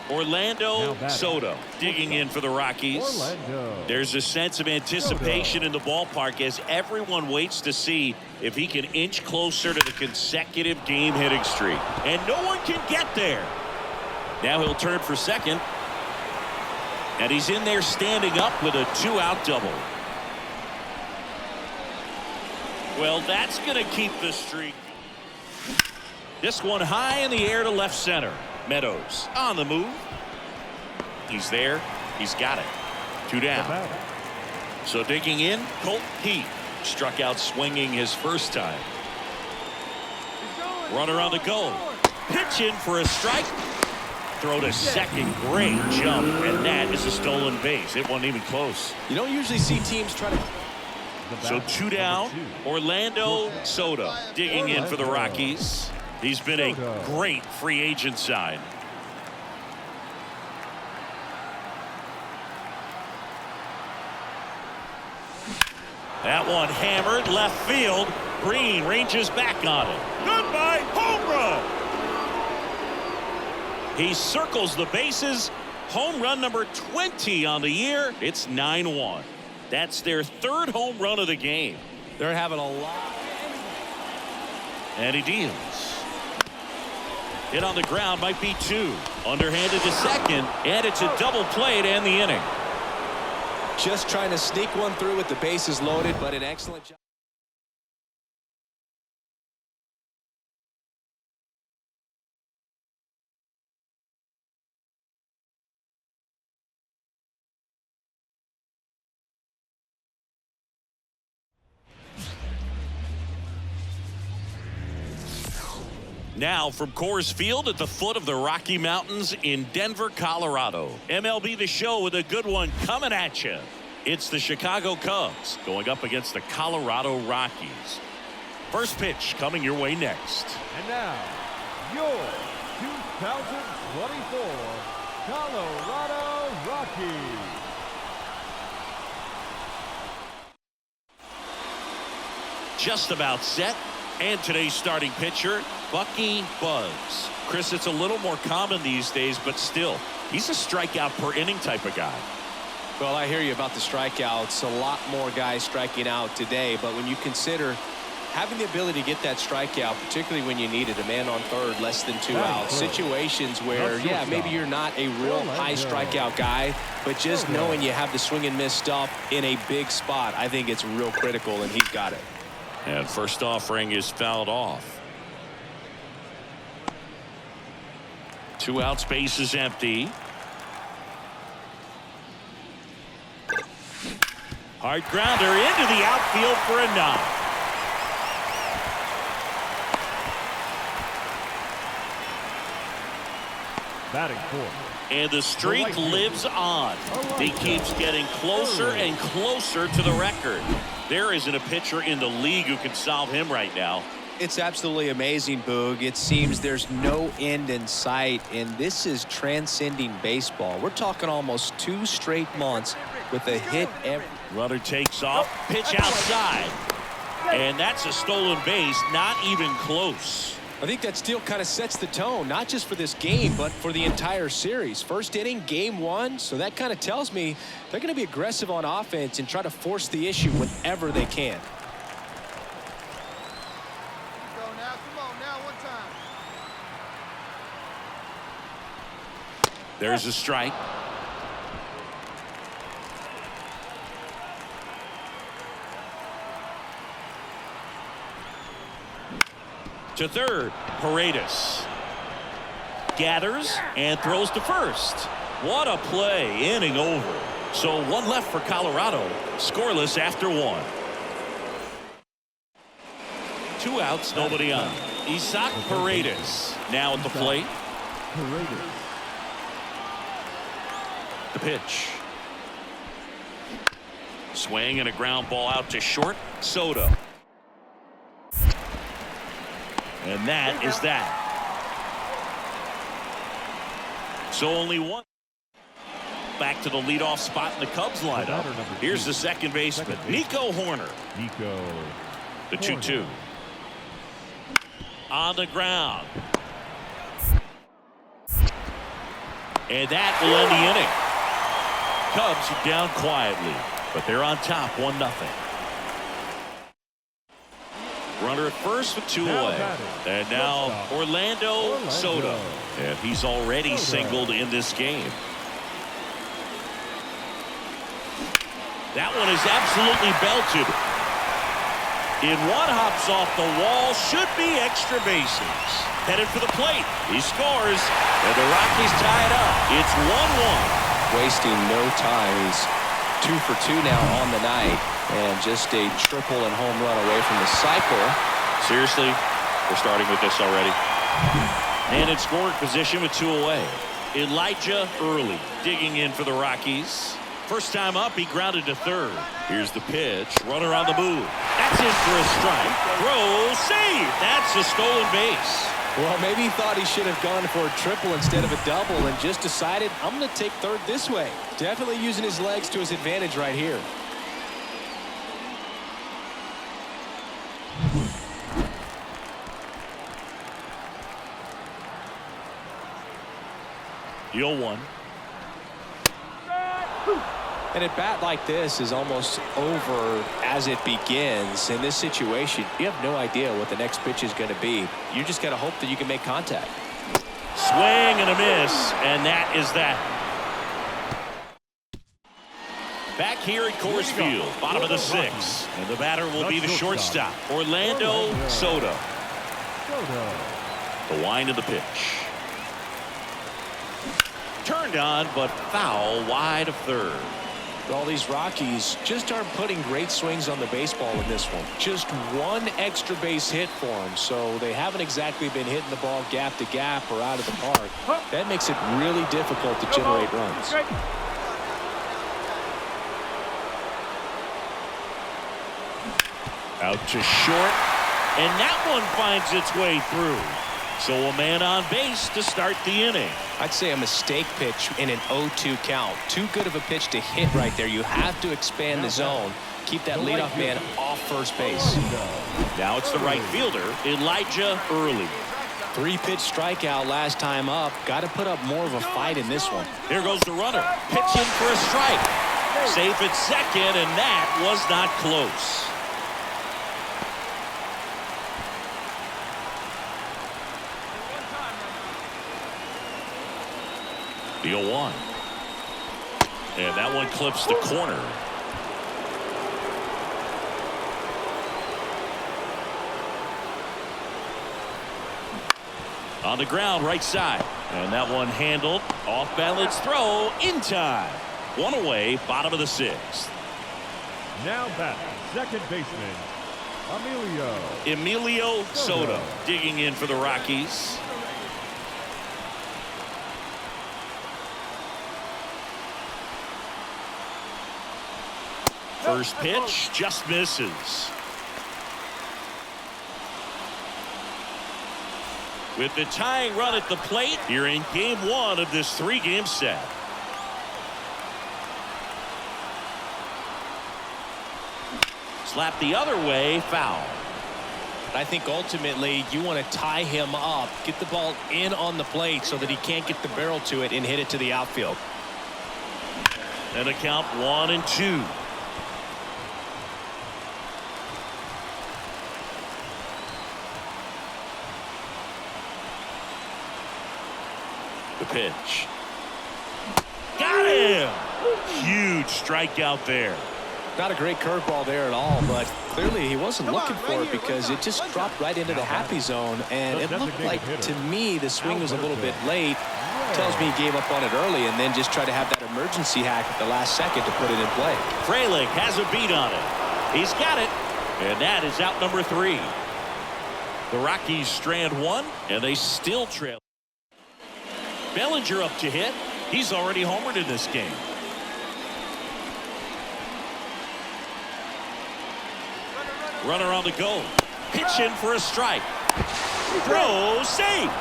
Orlando
batting.
Soto digging in for the Rockies.
Orlando.
There's a sense of anticipation in the ballpark as everyone waits to see if he can inch closer to the consecutive game hitting streak. And no one can get there. Now he'll turn for second. And he's in there standing up with a 2-out double. Well, that's going to keep the streak. This one high in the air to left center. Meadows on the move. He's there. He's got it. 2 down. So digging in, Colt Heath struck out swinging his first time. Runner on the go. Pitch in for a strike. Throw to second. Great jump. And that is a stolen base. It wasn't even close.
You don't usually see teams try to.
So 2 down. Orlando Soto digging in for the Rockies. He's been a great free agent sign. That one hammered left field. Green ranges back on it. Goodbye, home run. He circles the bases. Home run number 20 on the year. It's 9-1. That's their 3rd home run of the game.
They're having a lot.
And he deals. Hit on the ground might be 2. Underhanded to second, and it's a double play to end the inning.
Just trying to sneak one through with the bases loaded, but an excellent job.
Now from Coors Field at the foot of the Rocky Mountains in Denver, Colorado. MLB The Show with a good one coming at you. It's the Chicago Cubs going up against the Colorado Rockies. First pitch coming your way next.
And now, your 2024 Colorado Rockies.
Just about set. And today's starting pitcher, Bucky Buzz. Chris, it's a little more common these days, but still, he's a strikeout per inning type of guy.
Well, I hear you about the strikeouts. A lot more guys striking out today, but when you consider having the ability to get that strikeout, particularly when you need it, a man on third, less than 2 outs, situations where, yeah, maybe you're not a real high strikeout guy, but just knowing you have the swing and miss stuff in a big spot, I think it's real critical, and he's got it.
And first offering is fouled off. 2 outs, base is empty. Hard grounder into the outfield for a knock.
Batting fourth.
And the streak lives on. He keeps getting closer and closer to the record. There isn't a pitcher in the league who can solve him right now.
It's absolutely amazing, Boog. It seems there's no end in sight, and this is transcending baseball. We're talking almost 2 straight months with a hit every.
Runner takes off, pitch outside. And that's a stolen base, not even close.
I think that steal kind of sets the tone, not just for this game, but for the entire series. First inning, game 1, so that kind of tells me they're going to be aggressive on offense and try to force the issue whenever they can.
There's a strike. To third, Paredes gathers and throws to first. What a play, inning over. So 1 left for Colorado, scoreless after 1. 2 outs, nobody on. Isaac Paredes now at the plate. The pitch. Swing and a ground ball out to short. Soto. And that is that. So only 1. Back to the leadoff spot in the Cubs lineup. Here's the second baseman, Nico Hoerner. The 2-2. On the ground. And that will end the inning. Cubs are down quietly, but they're on top 1-0. Runner at first with 2 away. And now Orlando Soto. And he's already singled in this game. That one is absolutely belted. In 1, hops off the wall, should be extra bases. Headed for the plate. He scores, and the Rockies tie it up. It's 1-1.
Wasting no time. He's 2 for 2 now on the night, and just a triple and home run away from the cycle.
Seriously, we're starting with this already. And in scoring position with 2 away. Elijah Early digging in for the Rockies. First time up, he grounded to third. Here's the pitch. Runner on the move. That's in for a strike. Throw, save. That's a stolen base.
Well, maybe he thought he should have gone for a triple instead of a double and just decided, I'm going to take third this way. Definitely using his legs to his advantage right here.
The 0-1.
An at-bat like this is almost over as it begins. In this situation, you have no idea what the next pitch is going to be. You just got to hope that you can make contact.
Swing and a miss, and that is that. Back here at Coors Field, bottom of the 6th, and the batter will be the shortstop, Orlando Soto. The wind of the pitch. Turned on, but foul wide of third.
Well, these Rockies just aren't putting great swings on the baseball in this one. Just one extra base hit for them, so they haven't exactly been hitting the ball gap to gap or out of the park. That makes it really difficult to generate runs.
Out to short, and that one finds its way through. So a man on base to start the inning.
I'd say a mistake pitch in an 0-2 count. Too good of a pitch to hit right there. You have to expand the zone. Keep that leadoff man off first base.
Now it's the right fielder, Elijah Early.
3-pitch strikeout last time up. Got to put up more of a fight in this one.
Here goes the runner. Pitching for a strike. Safe at second, and that was not close. The 0-1. And that one clips the corner. On the ground, right side. And that one handled. Off balance throw in time. One away, bottom of the 6th.
Now back, second baseman,
Emilio Soto digging in for the Rockies. First pitch just misses. With the tying run at the plate here in game 1 of this 3-game set. Slap the other way, foul.
I think ultimately you want to tie him up, get the ball in on the plate so that he can't get the barrel to it and hit it to the outfield.
And a count 1-2. The pitch. Got him! Huge strikeout there.
Not a great curveball there at all, but clearly he wasn't looking for it because it just dropped right into the happy zone, and it looked like, to me, the swing was a little bit late. Tells me he gave up on it early and then just tried to have that emergency hack at the last second to put it in play.
Frelick has a beat on it. He's got it, and that is out number 3. The Rockies strand 1, and they still trail. Bellinger up to hit. He's already homered in this game. Runner on the go. Pitch in for a strike. Throw safe.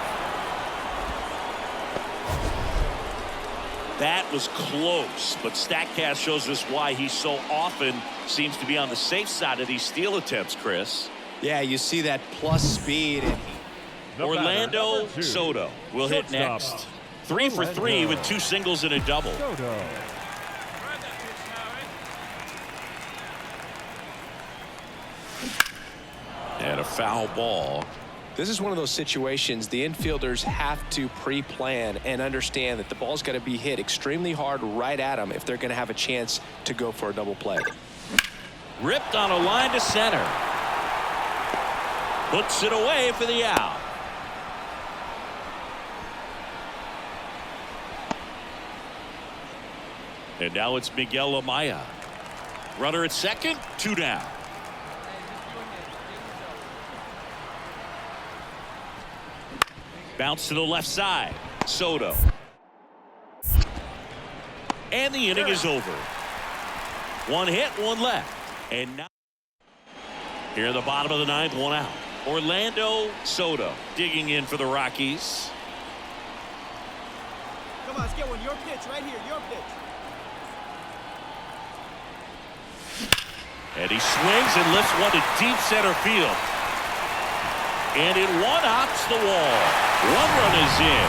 That was close, but StatCast shows us why he so often seems to be on the safe side of these steal attempts, Chris.
Yeah, you see that plus speed. And
Orlando Soto will hit next. 3 for 3 with 2 singles and a double. And a foul ball.
this is one of those situations the infielders have to pre-plan and understand that the ball's got to be hit extremely hard right at them if they're going to have a chance to go for a double play.
Ripped on a line to center. Puts it away for the out. And now it's Miguel Amaya. Runner at second, 2 down. Bounce to the left side. Soto. And the inning is over. 1 hit, 1 left. And now here in the bottom of the 9th, 1 out. Orlando Soto digging in for the Rockies.
Come on, let's get one. Your pitch right here. Your pitch.
And he swings and lifts one to deep center field. And it one-hops the wall. 1 run is in.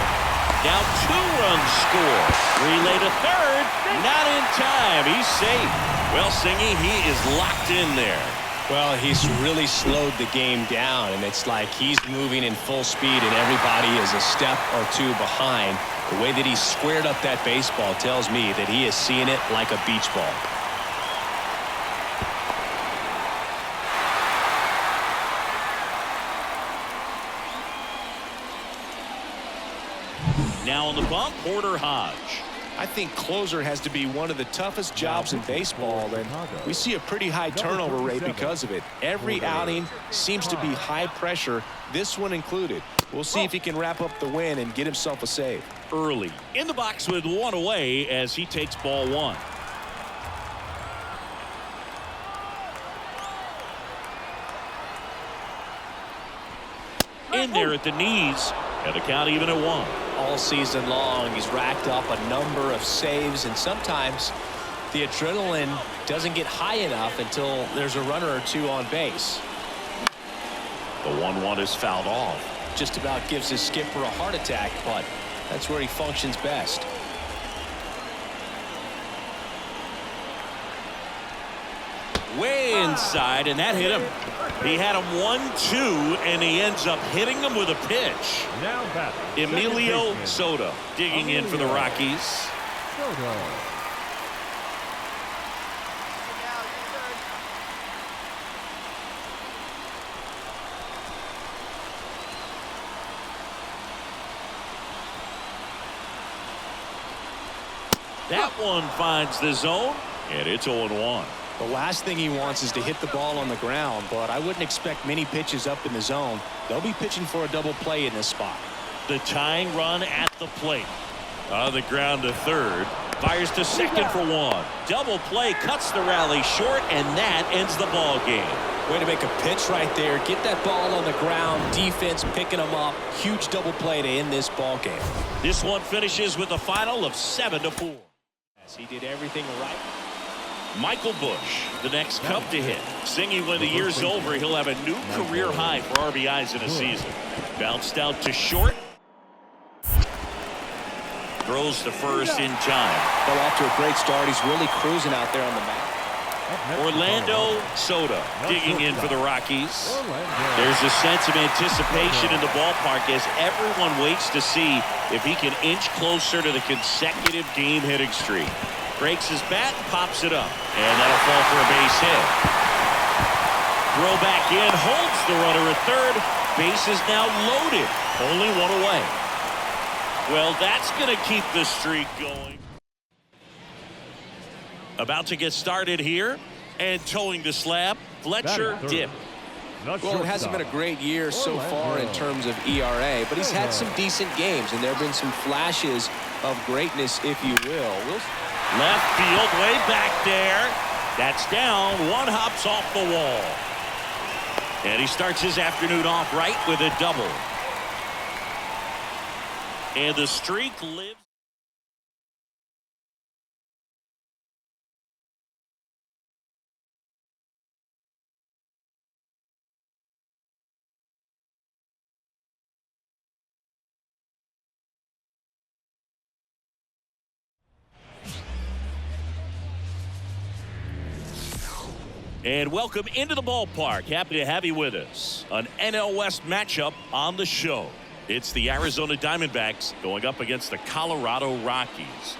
Now 2 runs score. Relay to third. Not in time. He's safe. Well, Singy, he is locked in there.
Well, he's really slowed the game down, and it's like he's moving in full speed and everybody is a step or 2 behind. The way that he squared up that baseball tells me that he is seeing it like a beach ball. Now on the bump, Porter Hodge. I think closer has to be one of the toughest jobs in baseball, and we see a pretty high turnover rate because of it. Every outing seems to be high pressure, this one included. We'll see if he can wrap up the win and get himself a save.
Early in the box with one away as he takes ball one. In there at the knees, and the count even at one.
All season long, he's racked up a number of saves, and sometimes the adrenaline doesn't get high enough until there's a runner or two on base.
The 1-1 is fouled off.
Just about gives his skipper a heart attack, but that's where he functions best.
Way inside, and that hit him. He had him 1-2, and he ends up hitting him with a pitch.
Now batting,
Emilio Soto digging in for the Rockies.
Soto.
That one finds the zone, and it's 0-1.
The last thing he wants is to hit the ball on the ground, but I wouldn't expect many pitches up in the zone. They'll be pitching for a double play in this spot.
The tying run at the plate. On the ground to third. Fires to second for one. Double play cuts the rally short, and that ends the ball game.
Way to make a pitch right there. Get that ball on the ground. Defense picking them up. Huge double play to end this ball game.
This one finishes with a final of 7-4.
As he did everything right.
Michael Busch, the next Cub to hit. Singing when the year's over, he'll have a new career high for RBIs in a season. Bounced out to short. Throws to first in time.
Got off to a great start. He's really cruising out there on the mat.
Orlando Soto digging in for the Rockies. There's a sense of anticipation in the ballpark as everyone waits to see if he can inch closer to the consecutive game hitting streak. Breaks his bat and pops it up, and that'll fall for a base hit. Throw back in, holds the runner at third. Base is now loaded, only one away. Well, that's going to keep the streak going. About to get started here, and towing the slab, Fletcher Dip.
Well, it hasn't been a great year so far in terms of ERA, but he's had some decent games, and there have been some flashes of greatness, if you will.
Left field, way back there. That's down. One hops off the wall. And he starts his afternoon off right with a double. And the streak lives. And welcome into the ballpark. Happy to have you with us. An NL West matchup on the show. It's the Arizona Diamondbacks going up against the Colorado Rockies.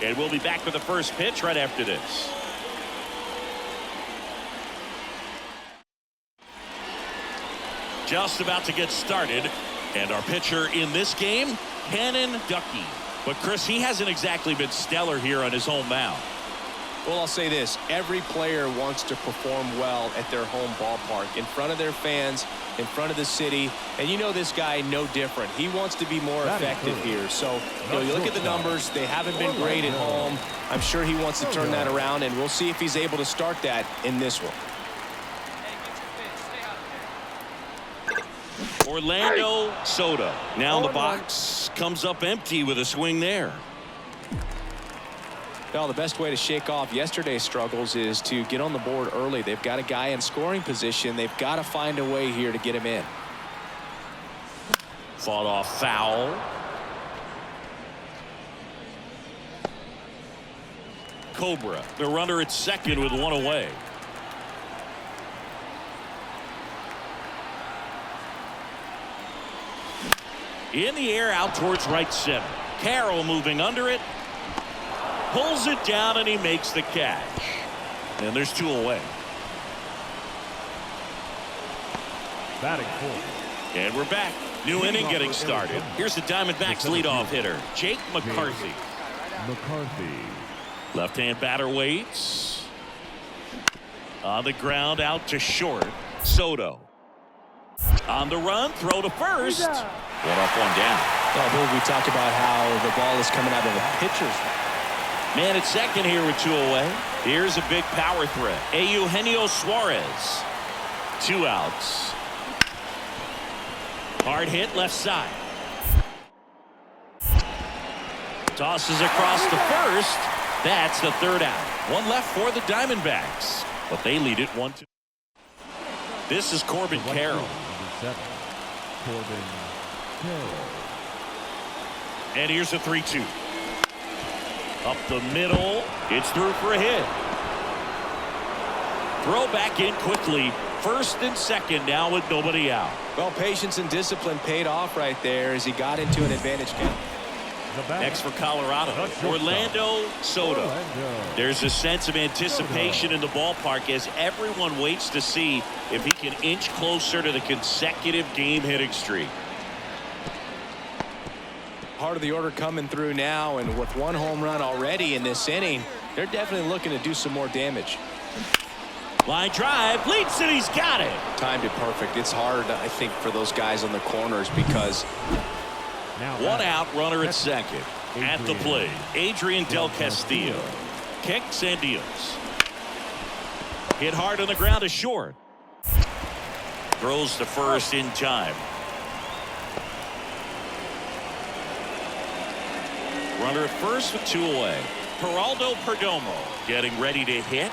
And we'll be back with the first pitch right after this. Just about to get started. And our pitcher in this game, Cannon Ducky. But Chris, he hasn't exactly been stellar here on his home mound.
Well, I'll say this. Every player wants to perform well at their home ballpark, in front of their fans, in front of the city. And you know this guy no different. He wants to be more effective here. So, you look at the numbers. They haven't been great at home. I'm sure he wants to turn that around, and we'll see if he's able to start that in this one.
Orlando Soto now in the box, comes up empty with a swing there.
Well, the best way to shake off yesterday's struggles is to get on the board early. They've got a guy in scoring position. They've got to find a way here to get him in.
Fought off foul. Cobra, the runner at second with one away. In the air out towards right center. Carroll moving under it. Pulls it down and he makes the catch. And there's two away.
Batting fourth.
And we're back. New inning getting started. Here's the Diamondbacks leadoff hitter, Jake McCarthy.
McCarthy.
Left-hand batter waits. On the ground, out to short. Soto. On the run, throw to first. One up, one down.
I believe we talked about how the ball is coming out of the pitcher's.
Man at second here with 2 away. Here's a big power threat. Eugenio Suarez. 2 outs. Hard hit left side. Tosses across to first. That's the 3rd out. One left for the Diamondbacks, but they lead it 1-2. This is Corbin Carroll.
Number 7. Corbin Carroll.
And here's a 3-2. Up the middle. It's through for a hit. Throw back in quickly. First and second now with nobody out.
Well, patience and discipline paid off right there as he got into an advantage count.
Next for Colorado, Orlando Soto. There's a sense of anticipation in the ballpark as everyone waits to see if he can inch closer to the consecutive game hitting streak.
Part of the order coming through now, and with 1 home run already in this inning, they're definitely looking to do some more damage.
Line drive, leads it, he's got it.
Timed it perfect. It's hard, I think, for those guys on the corners because
one out, runner at second. At the plate, Adrian Del Castillo. Kicks and deals. Hit hard on the ground to short. Throws to first in time. Runner at first with 2 away. Geraldo Perdomo getting ready to hit.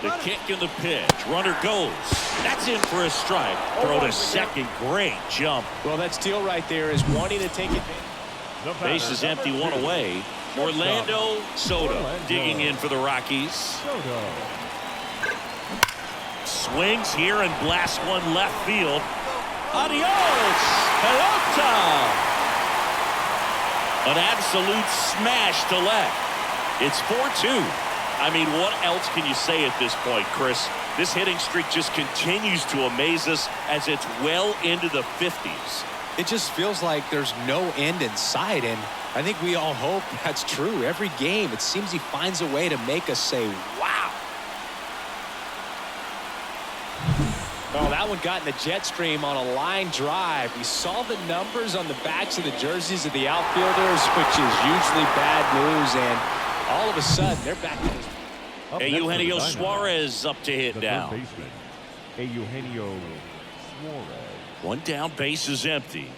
The kick and the pitch. Runner goes. That's in for a strike. Throw to second. Great jump.
Well, that steal right there is wanting to take advantage.
Base is empty, 1 away. Orlando Soto digging in for the Rockies. Swings here and blasts one left field. Adios, pelota. An absolute smash to left. It's 4-2. I mean, what else can you say at this point, Chris? This hitting streak just continues to amaze us as it's well into the 50s.
It just feels like there's no end in sight, and I think we all hope that's true. Every game, it seems he finds a way to make us say, wow. Oh, that one got in the jet stream on a line drive. We saw the numbers on the backs of the jerseys of the outfielders, which is usually bad news, and all of a sudden, they're back to this.
Eugenio Suarez up to hit now.
Eugenio Suarez.
One down, base is empty.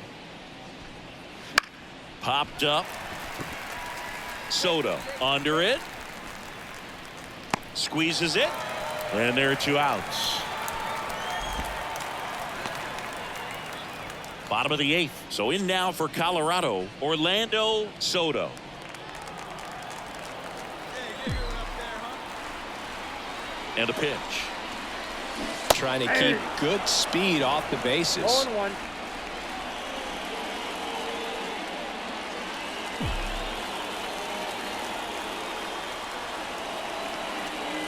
Popped up. Soto under it. Squeezes it. And there are 2 outs. Bottom of the 8th. So in now for Colorado, Orlando Soto. And a pitch.
Trying to keep good speed off the bases.
0-1.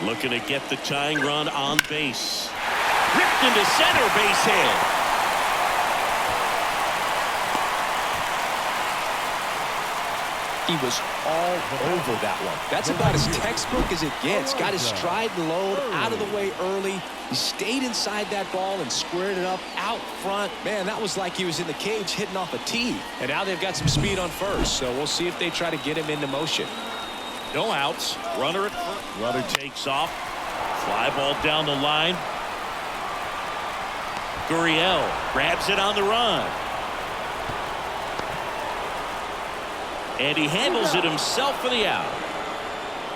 Looking to get the tying run on base. Ripped into center, base hit.
He was all over that one. That's about as textbook as it gets. Got his stride and load out of the way early. He stayed inside that ball and squared it up out front. Man, that was like he was in the cage hitting off a tee. And now they've got some speed on first, so we'll see if they try to get him into motion.
No outs. Runner at first. Runner takes off. Fly ball down the line. Gurriel grabs it on the run. And he handles it himself for the out.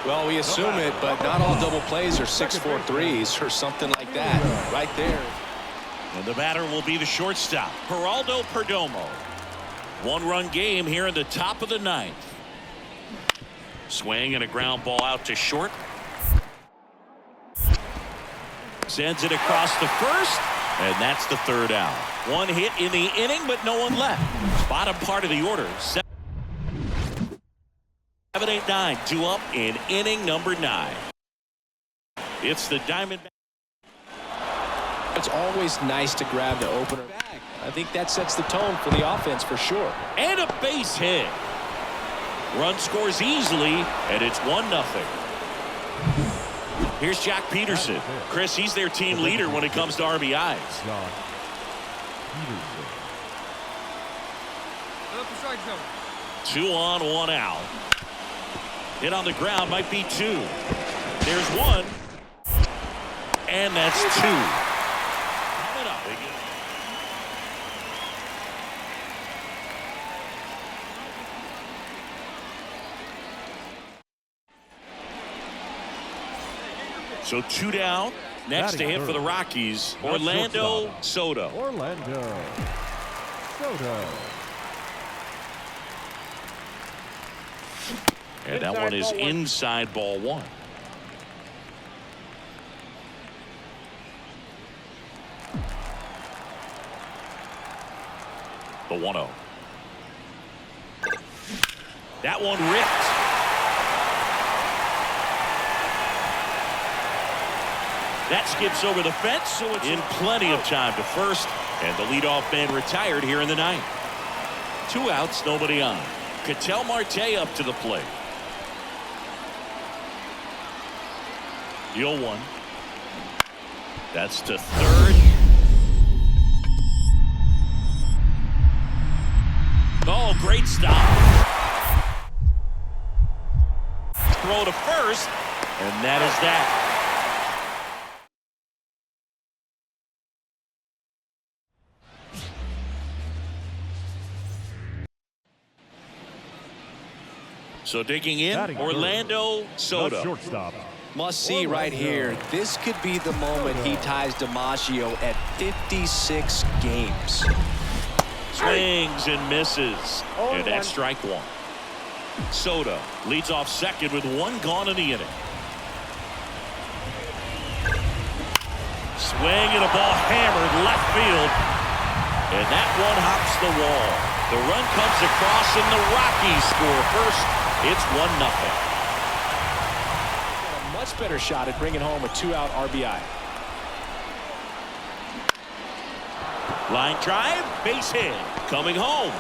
Well, we assume it, but not all double plays are 6-4 threes or something like that. Right there.
And the batter will be the shortstop, Geraldo Perdomo. 1-run game here in the top of the 9th. Swing and a ground ball out to short. Sends it across to first, and that's the 3rd out. 1 hit in the inning, but no one left. Bottom part of the order. 7, 8, 9, 2 up in inning number 9. It's the Diamondbacks.
It's always nice to grab the opener back. I think that sets the tone for the offense for sure.
And a base hit. Run scores easily, and it's 1-0. Here's Jack Peterson. Chris, he's their team leader when it comes to RBIs.
John Peterson.
2 on, 1 out. Hit on the ground, might be 2. There's 1. And that's 2. Coming up. So 2 down. Next to hit for the Rockies, Orlando Soto.
Orlando Soto.
And that one is inside ball 1. The 1-0. That one ripped. That skips over the fence, so it's in plenty of time to first, and the leadoff man retired here in the 9th. 2 outs, nobody on. Ketel Marte up to the plate. The 0-1. That's to third. Oh, great stop. Throw to first, and that is that. So digging in, Orlando Soto.
Shortstop.
Must see right here. This could be the moment he ties DiMaggio at 56 games.
Swings and misses. And that's strike 1. Soto leads off second with 1 gone in the inning. Swing and a ball hammered left field. And that one hops the wall. The run comes across and the Rockies score first. It's 1-0.
Much better shot at bringing home a 2-out RBI.
Line drive, base hit, coming home.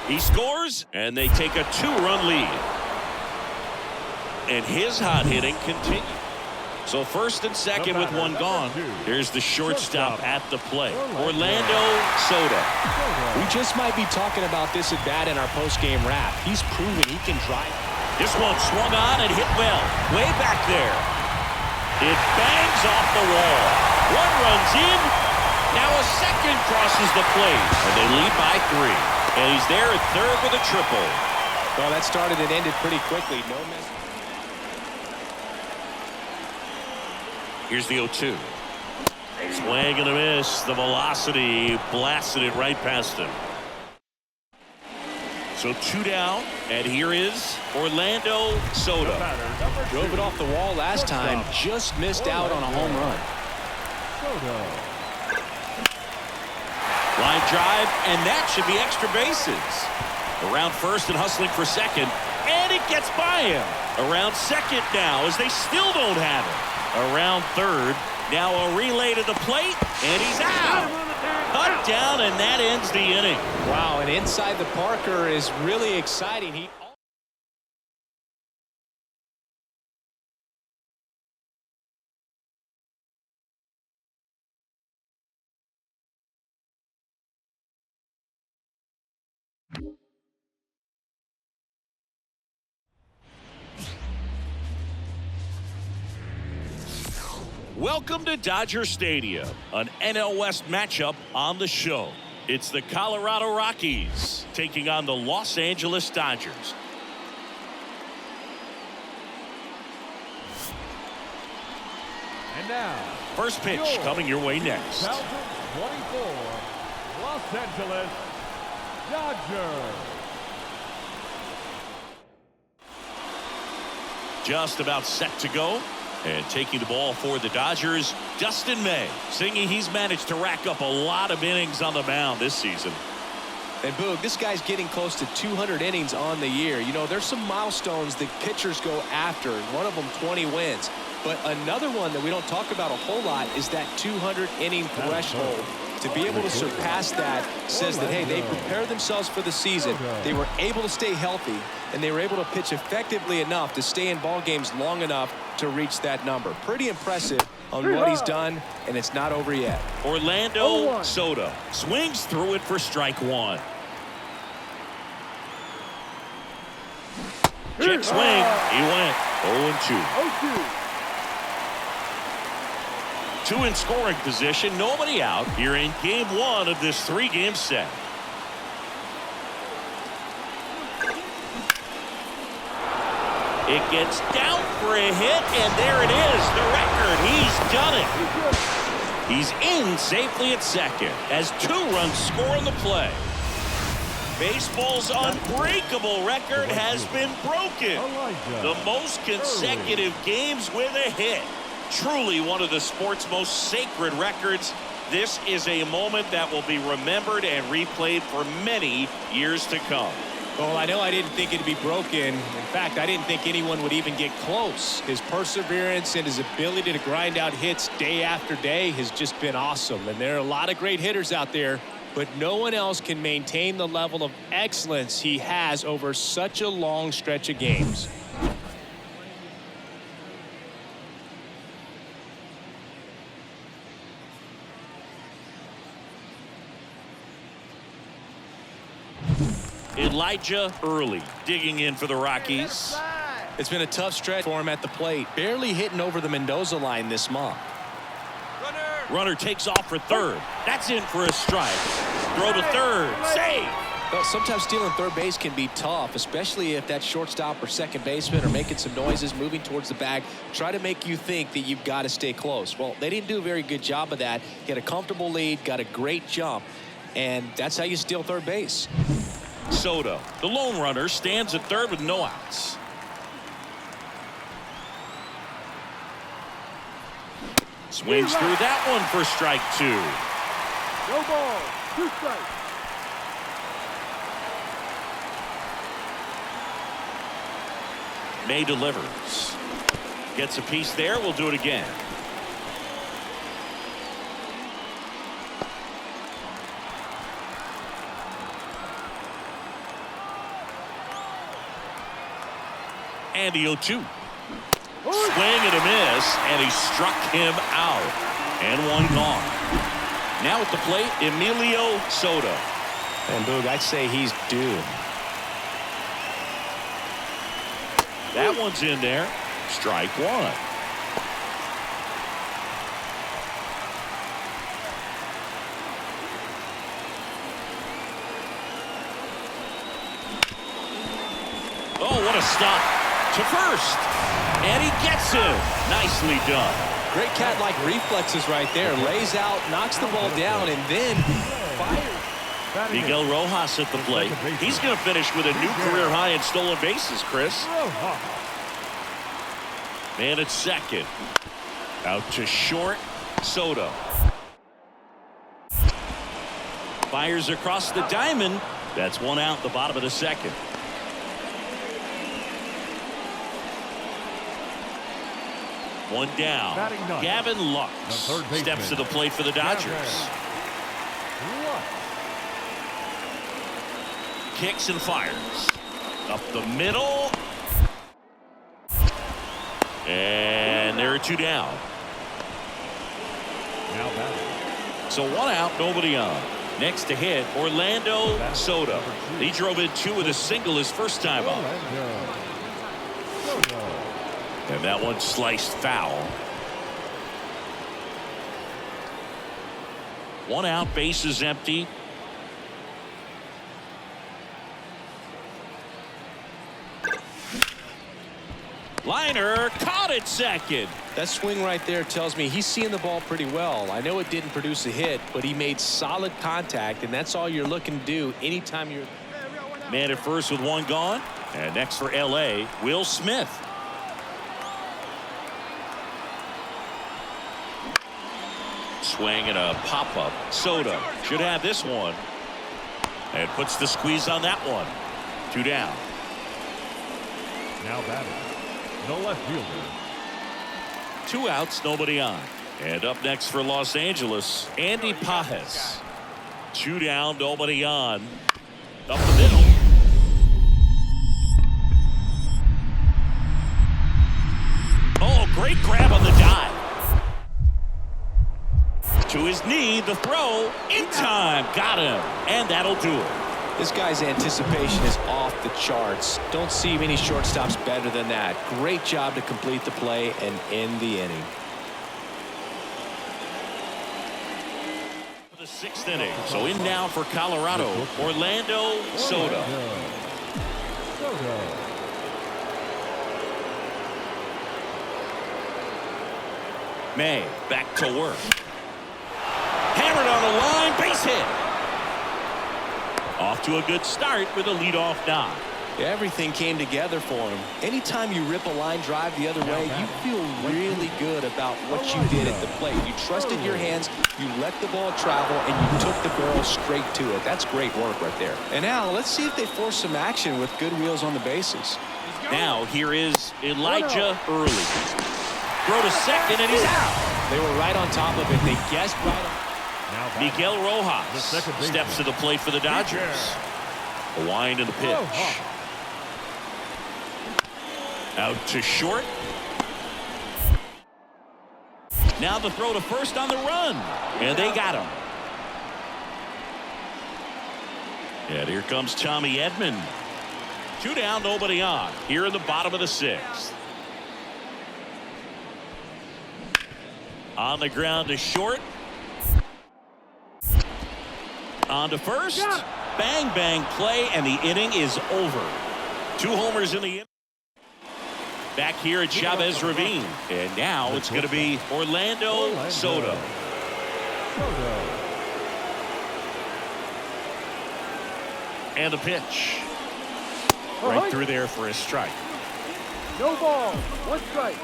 He scores, and they take a 2-run lead. And his hot hitting continues. So first and second with 1 gone. Here's the shortstop at the plate, Orlando Soto.
We just might be talking about this at bat in our post-game wrap. He's proven he can drive.
This one swung on and hit well. Way back there. It bangs off the wall. 1 runs in. Now a second crosses the plate. And they lead by 3. And he's there at third with a triple.
Well, that started and ended pretty quickly. No miss.
Here's the 0-2. Swing and a miss. The velocity blasted it right past him. So 2 down, and here is Orlando Soto.
Drove it off the wall last time, just missed out on a home run.
Line drive, and that should be extra bases. Around first and hustling for second, and it gets by him. Around second now as they still don't have it. Around third, now a relay to the plate, and he's out. Cut down, and that ends the inning.
Wow, and inside the Parker is really exciting.
Welcome to Dodger Stadium, an NL West matchup on the show. It's the Colorado Rockies taking on the Los Angeles Dodgers.
And now,
First pitch coming your way next.
2024 Los Angeles Dodgers.
Just about set to go. And taking the ball for the Dodgers, Dustin May, singing he's managed to rack up a lot of innings on the mound this season.
And Boog, this guy's getting close to 200 innings on the year. You know, there's some milestones that pitchers go after, and one of them 20 wins. But another one that we don't talk about a whole lot is that 200-inning threshold. To be able to surpass that says that, hey, they prepared themselves for the season. They were able to stay healthy, and they were able to pitch effectively enough to stay in ball games long enough to reach that number. Pretty impressive on what he's done, and it's not over yet.
Orlando Soto swings through it for strike one. Check swing. He went 0-2.
0-2.
Two in scoring position, nobody out here in game one of this three-game set. It gets down for a hit, and there it is, the record. He's done it. He's in safely at second as 2 runs score in the play. Baseball's unbreakable record has been broken. The most consecutive games with a hit. Truly one of the sport's most sacred records. This is a moment that will be remembered and replayed for many years to come.
Well, I know I didn't think it'd be broken. In fact, I didn't think anyone would even get close. His perseverance and his ability to grind out hits day after day has just been awesome. And there are a lot of great hitters out there, but no one else can maintain the level of excellence he has over such a long stretch of games.
Elijah Early digging in for the Rockies.
It's been a tough stretch for him at the plate. Barely hitting over the Mendoza line this month.
Runner takes off for third. That's in for a strike. Throw to third. Save.
Well, sometimes stealing third base can be tough, especially if that shortstop or second baseman are making some noises, moving towards the bag, try to make you think that you've got to stay close. Well, they didn't do a very good job of that. Get a comfortable lead, got a great jump, and that's how you steal third base.
Soto, the lone runner, stands at third with no outs. Swings through that one for strike 2.
No ball. 2 strikes.
May delivers. Gets a piece there. We'll do it again. And the 0-2. Swing and a miss, and he struck him out. And one gone. Now at the plate, Emilio Soto.
And Boog, I'd say he's due.
That one's in there. Strike 1. Oh, what a stop to first. And he gets him. Nicely done.
Great cat-like reflexes right there. Lays out, knocks the ball down, and then fires.
Miguel Rojas at the plate. He's going to finish with a new career high in stolen bases, Chris. Man at second. Out to short. Soto. Fires across the diamond. That's one out, the bottom of the second. One down. Gavin Lux steps to the plate for the Dodgers. Kicks and fires. Up the middle. And there are 2 down. So 1 out, nobody on. Next to hit, Orlando Soto. He drove in 2 with a single his first time up. And that one sliced foul. 1 out, base is empty. Liner caught it second.
That swing right there tells me he's seeing the ball pretty well. I know it didn't produce a hit, but he made solid contact, and that's all you're looking to do anytime you're.
Man at first with 1 gone. And next for LA, Will Smith. Swing and a pop-up. Soto should have this one. And puts the squeeze on that one. 2 down.
Now batting, the left fielder,
2 outs, nobody on. And up next for Los Angeles, Andy Pages. 2 down, nobody on. Up the middle. Oh, great grab on the dive. To his knee, the throw in time. Got him. And that'll do it.
This guy's anticipation is off the charts. Don't see many shortstops better than that. Great job to complete the play and end the inning.
The 6th inning. So in now for Colorado, Orlando Soto. May back to work. Hammered on the line, base hit. Off to a good start with a leadoff knock.
Everything came together for him. Anytime you rip a line drive the other way, you feel really good about what you did at the plate. You trusted your hands, you let the ball travel, and you took the barrel straight to it. That's great work right there. And now let's see if they force some action with good wheels on the bases.
Now here is Elijah Early. Throw to second, and he's out.
They were right on top of it. They guessed right on.
Miguel Rojas steps to the plate for the Dodgers. A wind and the pitch. Out to short. Now the throw to first on the run. And they got him. And here comes Tommy Edman. 2 down, nobody on. Here in the bottom of the 6th. On the ground to short. On to first. Bang, bang play, and the inning is over. 2 homers in the inning. Back here at Chavez Ravine. And now it's going to be Orlando Soto. And the pitch. Right through there for a strike.
No ball. 1 strike.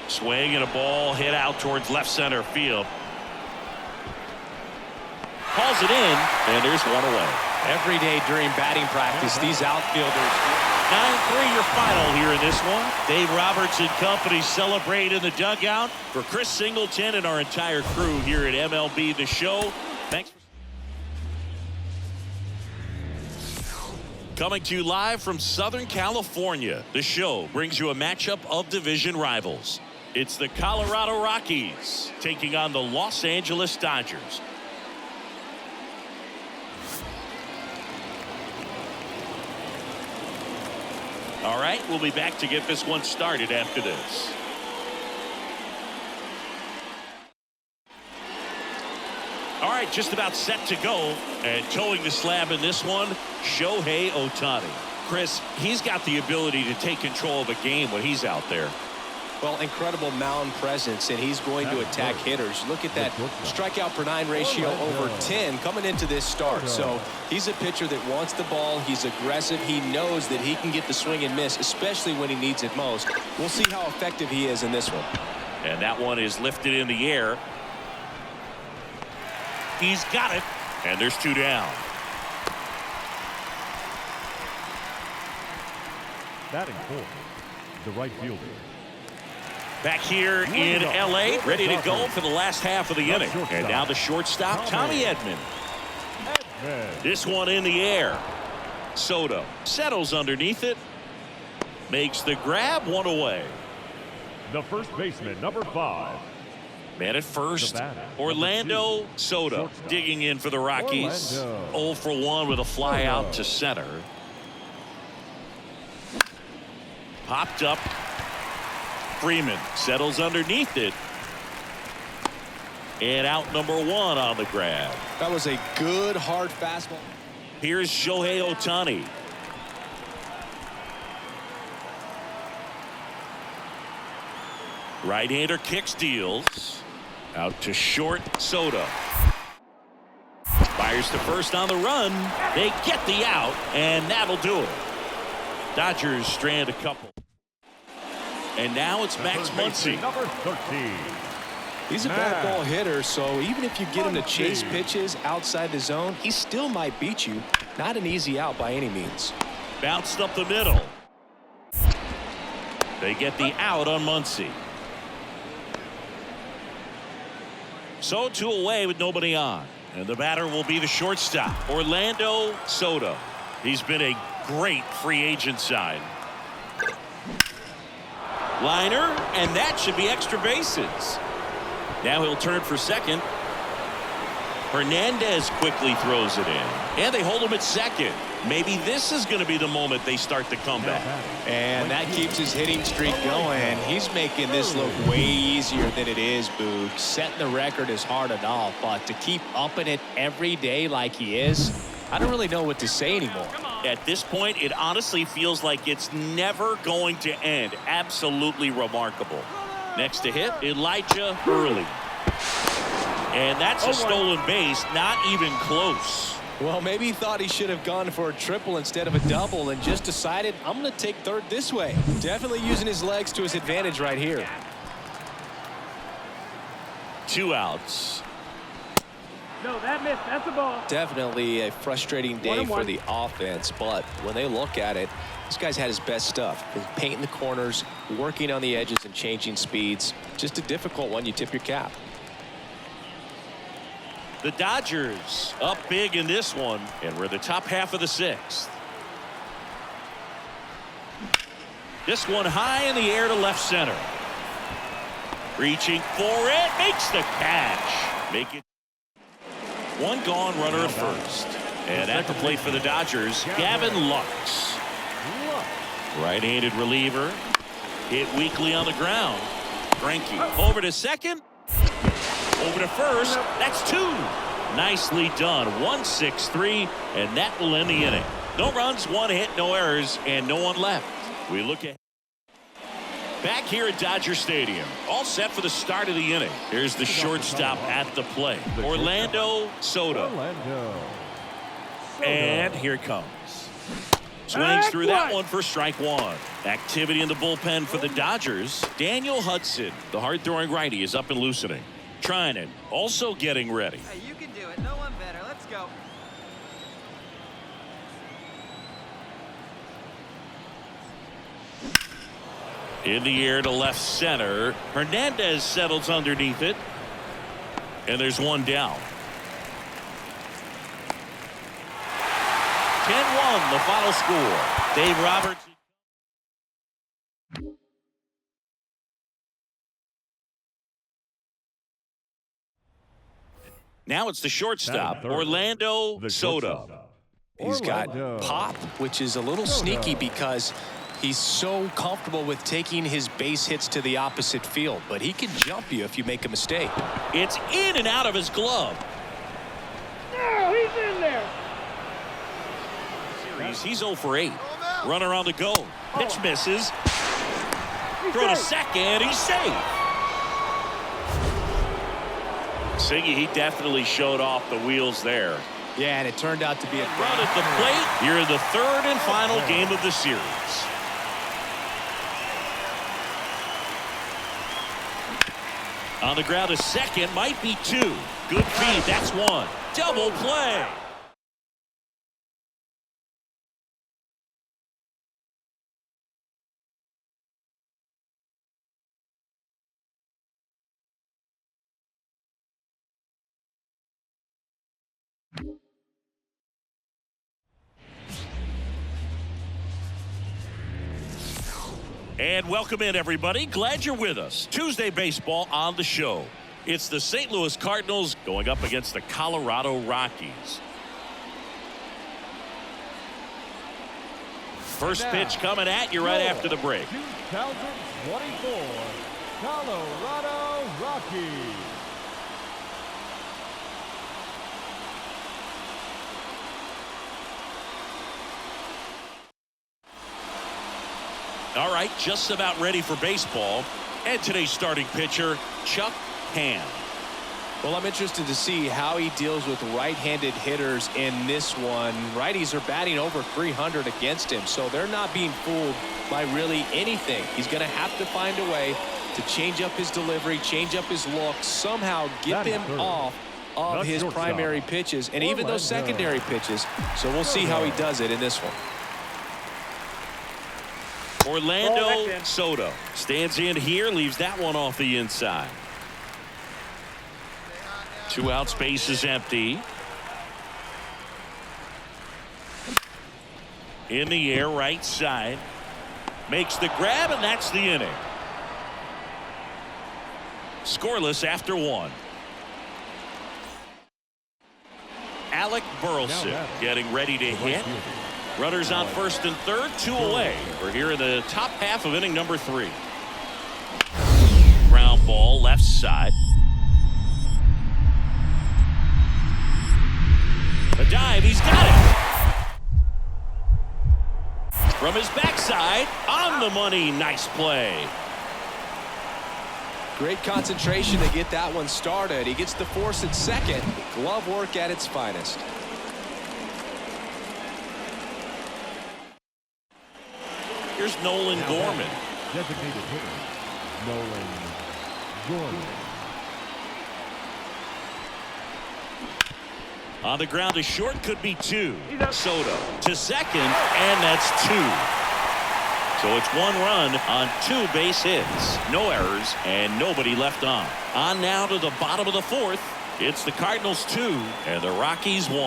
Swing and a ball hit out towards left center field. Calls it in, and there's one away.
Every day during batting practice, these outfielders.
9-3 your final here in this one. Dave Roberts and company celebrate in the dugout. For Chris Singleton and our entire crew here at MLB The Show, thanks. Coming to you live from Southern California, the show brings you a matchup of division rivals. It's the Colorado Rockies taking on the Los Angeles Dodgers. All right, we'll be back to get this one started after this. All right, just about set to go. And towing the slab in this one, Shohei Ohtani. Chris, he's got the ability to take control of a game when he's out there.
Well, incredible mound presence, and he's going to attack hitters. Look at that strikeout per 9 ratio over 10 coming into this start. So he's a pitcher that wants the ball. He's aggressive. He knows that he can get the swing and miss, especially when he needs it most. We'll see how effective he is in this one.
And that one is lifted in the air. He's got it. And there's 2 down.
Batting fourth, the right fielder.
Back here in L.A., ready to go for the last half of the inning. And now the shortstop, Tommy Edman. This one in the air. Soto settles underneath it. Makes the grab, 1 away.
The first baseman, number 5.
Man at first, Orlando Soto digging in for the Rockies. 0 for 1 with a fly out to center. Popped up. Freeman settles underneath it. And out number 1 on the grab.
That was a good hard fastball.
Here's Shohei Ohtani. Right-hander kicks, deals. Out to short, Soto. Fires to first on the run. They get the out, and that'll do it. Dodgers strand a couple. And now it's Max Muncy.
Number 13.
He's a bad ball hitter, so even if you get him to chase pitches outside the zone, he still might beat you. Not an easy out by any means.
Bounced up the middle. They get the out on Muncy. So 2 away with nobody on. And the batter will be the shortstop, Orlando Soto. He's been a great free agent sign. Liner, and that should be extra bases. Now he'll turn for second. Hernandez quickly throws it in. And they hold him at second. Maybe this is going to be the moment they start the comeback.
And that keeps his hitting streak going. He's making this look way easier than it is, Boog. Setting the record is hard enough, but to keep upping it every day like he is, I don't really know what to say anymore.
At this point, it honestly feels like it's never going to end. Absolutely remarkable. Next to hit, Elijah Early. And that's a stolen base, not even close.
Well, maybe he thought he should have gone for a triple instead of a double and just decided, I'm going to take third this way. Definitely using his legs to his advantage right here.
2 outs.
No, that missed. That's a ball.
Definitely a frustrating day for the offense, but when they look at it, this guy's had his best stuff. He's painting the corners, working on the edges and changing speeds. Just a difficult one. You tip your cap.
The Dodgers up big in this one, and we're the top half of the 6th. This one high in the air to left center. Reaching for it, makes the catch. Make it 1 gone, runner at first. And at the plate for the Dodgers, Gavin Lux. Right-handed reliever. Hit weakly on the ground. Greinke over to second. Over to first. That's 2. Nicely done. 1-6-3, and that will end the inning. No runs, 1 hit, no errors, and no one left. We look at back here at Dodger Stadium. All set for the start of the inning. Here's the shortstop at the plate, Orlando Soto. And here it comes. Swings through that one for strike 1. Activity in the bullpen for the Dodgers. Daniel Hudson, the hard-throwing righty, is up and loosening. Treinen also getting ready.
Hey, you can do it. No one better. Let's go.
In the air to left center. Hernandez settles underneath it. And there's 1 down. 10-1 the final score. Dave Roberts. Now it's the shortstop, Orlando Soto.
He's got pop, which is a little sneaky because he's so comfortable with taking his base hits to the opposite field, but he can jump you if you make a mistake.
It's in and out of his glove.
No, he's in there.
He's 0 for 8. Runner on the go. Pitch misses. Throw to second. He's safe. Siggy, he definitely showed off the wheels there.
Yeah, and it turned out to be a
run at the plate here in the 3rd and final game of the series. On the ground, a second, might be 2. Good feed, that's 1. Double play. And welcome in, everybody. Glad you're with us. Tuesday baseball on the show. It's the St. Louis Cardinals going up against the Colorado Rockies. First pitch coming at you right after the break.
2024 Colorado Rockies.
All right, just about ready for baseball. And today's starting pitcher, Chuck Ham.
Well, I'm interested to see how he deals with right-handed hitters in this one. Righties are batting over 300 against him, so they're not being fooled by really anything. He's going to have to find a way to change up his delivery, change up his look, somehow get him off of his primary pitches and even those secondary pitches. So we'll see how he does it in this one.
Orlando
Ball, that's in.
Soto stands in here, leaves that one off the inside. 2 outs, base is empty. In the air, right side. Makes the grab, and that's the inning. Scoreless after 1. Alec Burleson getting ready to hit. Runners on first and third, 2 away. We're here in the top half of inning number 3. Ground ball left side. A dive, he's got it. From his backside, on the money, nice play.
Great concentration to get that one started. He gets the force at second. Glove work at its finest.
Here's Nolan Gorman.
Designated hitter, Nolan Gorman.
On the ground to short, could be 2. Soto to second, and that's 2. So it's 1 run on 2 base hits. No errors and nobody left on. On now to the bottom of the 4th. It's the Cardinals 2 and the Rockies 1.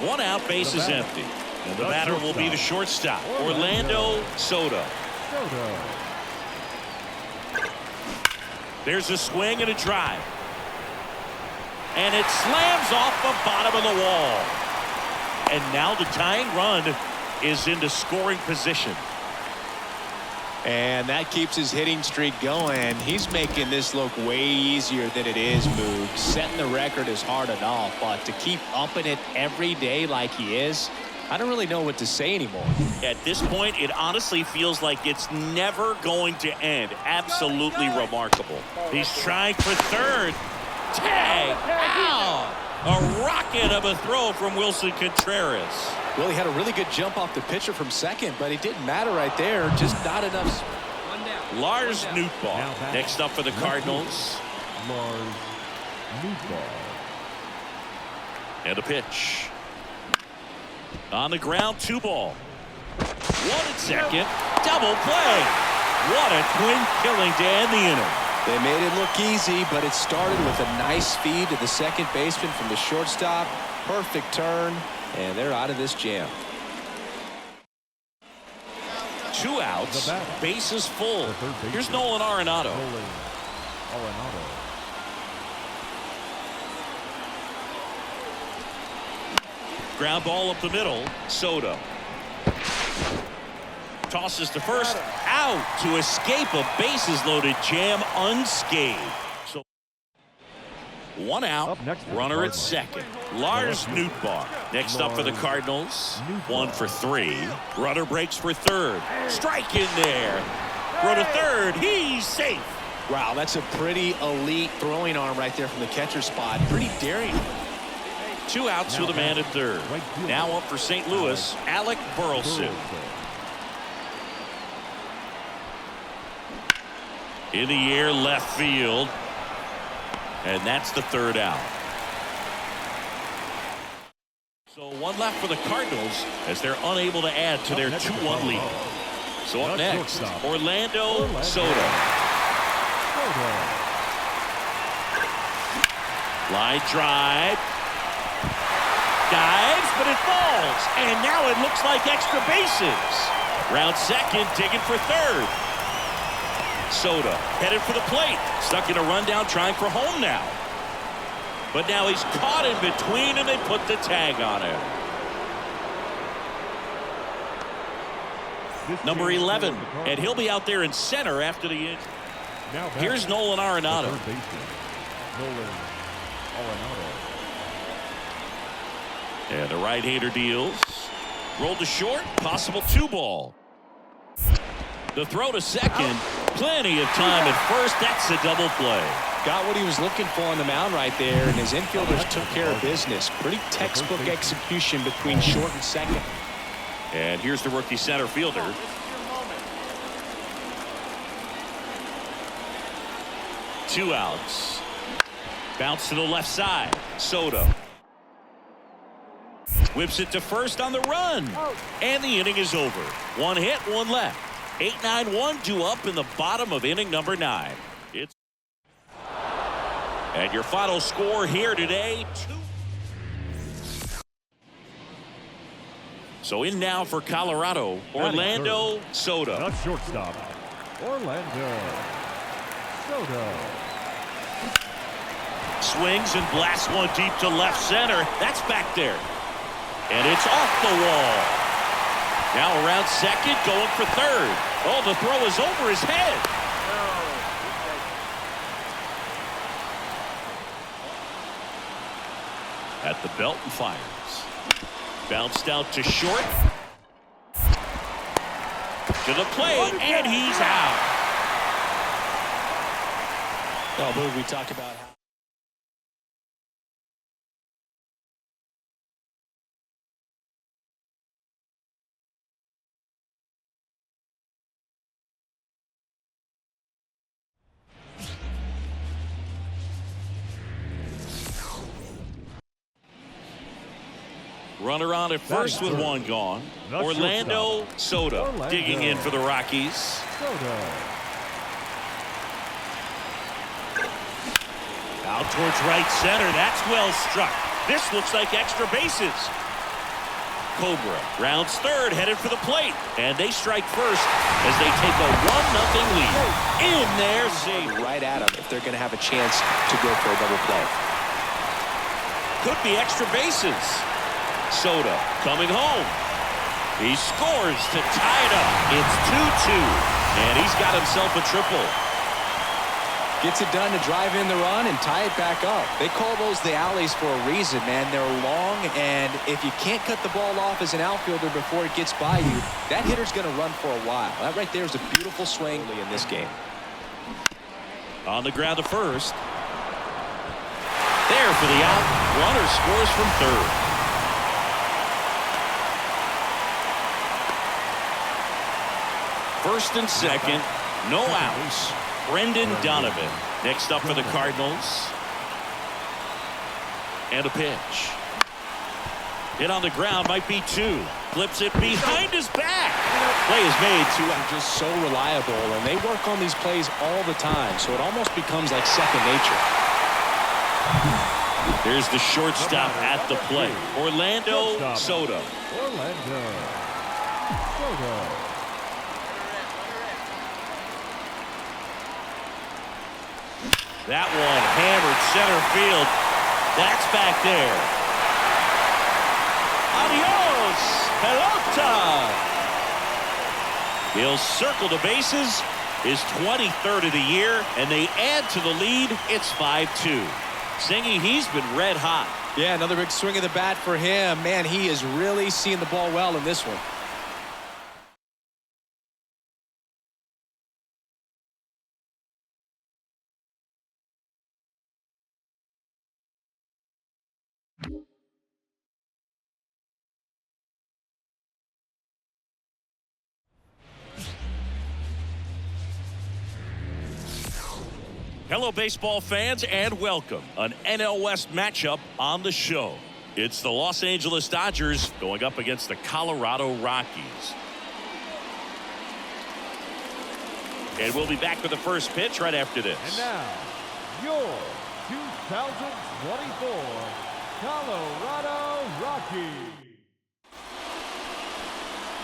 1 out, base is empty. And the batter will be the shortstop, Orlando Soto. There's a swing and a drive. And it slams off the bottom of the wall. And now the tying run is into scoring position.
And that keeps his hitting streak going. He's making this look way easier than it is, Boog. Setting the record is hard enough, but to keep upping it every day like he is, I don't really know what to say anymore.
At this point, it honestly feels like it's never going to end. Absolutely remarkable. He's trying for third. Tag! Ow! A rocket of a throw from Wilson Contreras.
Well, he had a really good jump off the pitcher from second, but it didn't matter right there. Just not enough.
Lars Nootbaar next up for the Cardinals.
Lars Nootbaar.
And a pitch. On the ground, 2 ball. 1 at second. Double play. What a twin killing to end the inning.
They made it look easy, but it started with a nice feed to the second baseman from the shortstop. Perfect turn, and they're out of this jam.
2 outs, bases full. Here's Nolan Arenado.
Nolan Arenado.
Ground ball up the middle. Soto tosses to first, out to escape a bases loaded jam unscathed. So 1 out,
Up next for the
runner at
Cardinals.
second. Lars Nootbaar next up for the Cardinals. 1 for 3. Runner breaks for third. Strike in there. Throw to third. He's safe.
Wow, that's a pretty elite throwing arm right there from the catcher spot. Pretty daring.
2 outs with a man at third. Now up for St. Louis, Alec Burleson. In the air, left field. And that's the 3rd out. So 1 left for the Cardinals as they're unable to add to their 2-1 lead. So up next, Orlando Soto. Line drive. Dives, but it falls. And now it looks like extra bases. Round second, digging for third. Soto headed for the plate. Stuck in a rundown, trying for home now. But now he's caught in between, and they put the tag on him. Number 11, and he'll be out there in center after the injury. Here's Nolan Arenado.
Nolan Arenado.
And the right-hander deals. Rolled to short, possible 2 ball. The throw to second, plenty of time at first. That's a double play.
Got what he was looking for on the mound right there, and his infielders took care of business. Pretty textbook execution between short and second.
And here's the rookie center fielder. Two outs. Bounce to the left side. Soto. Whips it to first on the run. And the inning is over. One hit, one left. 8-9-1 due up in the bottom of inning number 9. And your final score here today, 2. So in now for Colorado, Orlando Soto.
The shortstop, Orlando Soto.
Swings and blasts one deep to left center. That's back there. And it's off the wall. Now around second, going for third. Oh, the throw is over his head. At the belt and fires. Bounced out to short. To the plate, and he's out.
Oh, Boog, we talk about how
Runner on at first with one gone. Orlando Soto digging in for the Rockies.
Soto.
Out towards right center. That's well struck. This looks like extra bases. Cobra rounds third, headed for the plate. And they strike first as they take a 1-0 lead. In there, save.
right at them if they're going to have a chance to go for a double play.
Could be extra bases. Soto coming home. He scores to tie it up. It's 2-2. And he's got himself a triple.
Gets it done to drive in the run and tie it back up. They call those the alleys for a reason, man. They're long, and if you can't cut the ball off as an outfielder before it gets by you, that hitter's going to run for a while. That right there is a beautiful swing in this game.
On the ground to first. There for the out. Runner scores from third. First and second, no outs. Brendan Donovan next up for the Cardinals. And a pitch. Hit on the ground, might be 2. Flips it behind his back. Play is made.
They're just so reliable, and they work on these plays all the time, so it almost becomes like second nature.
There's the shortstop at the plate. Orlando Soto.
Orlando Soto.
That one hammered center field. That's back there. Adios, pelota. He'll circle the bases. His 23rd of the year, and they add to the lead. It's 5-2. Singy, he's been red hot.
Yeah, another big swing of the bat for him. Man, he is really seeing the ball well in this one.
Hello, baseball fans, and welcome. An NL West matchup on the show. It's the Los Angeles Dodgers going up against the Colorado Rockies. And we'll be back for the first pitch right after this.
And now, your 2024 Colorado Rockies.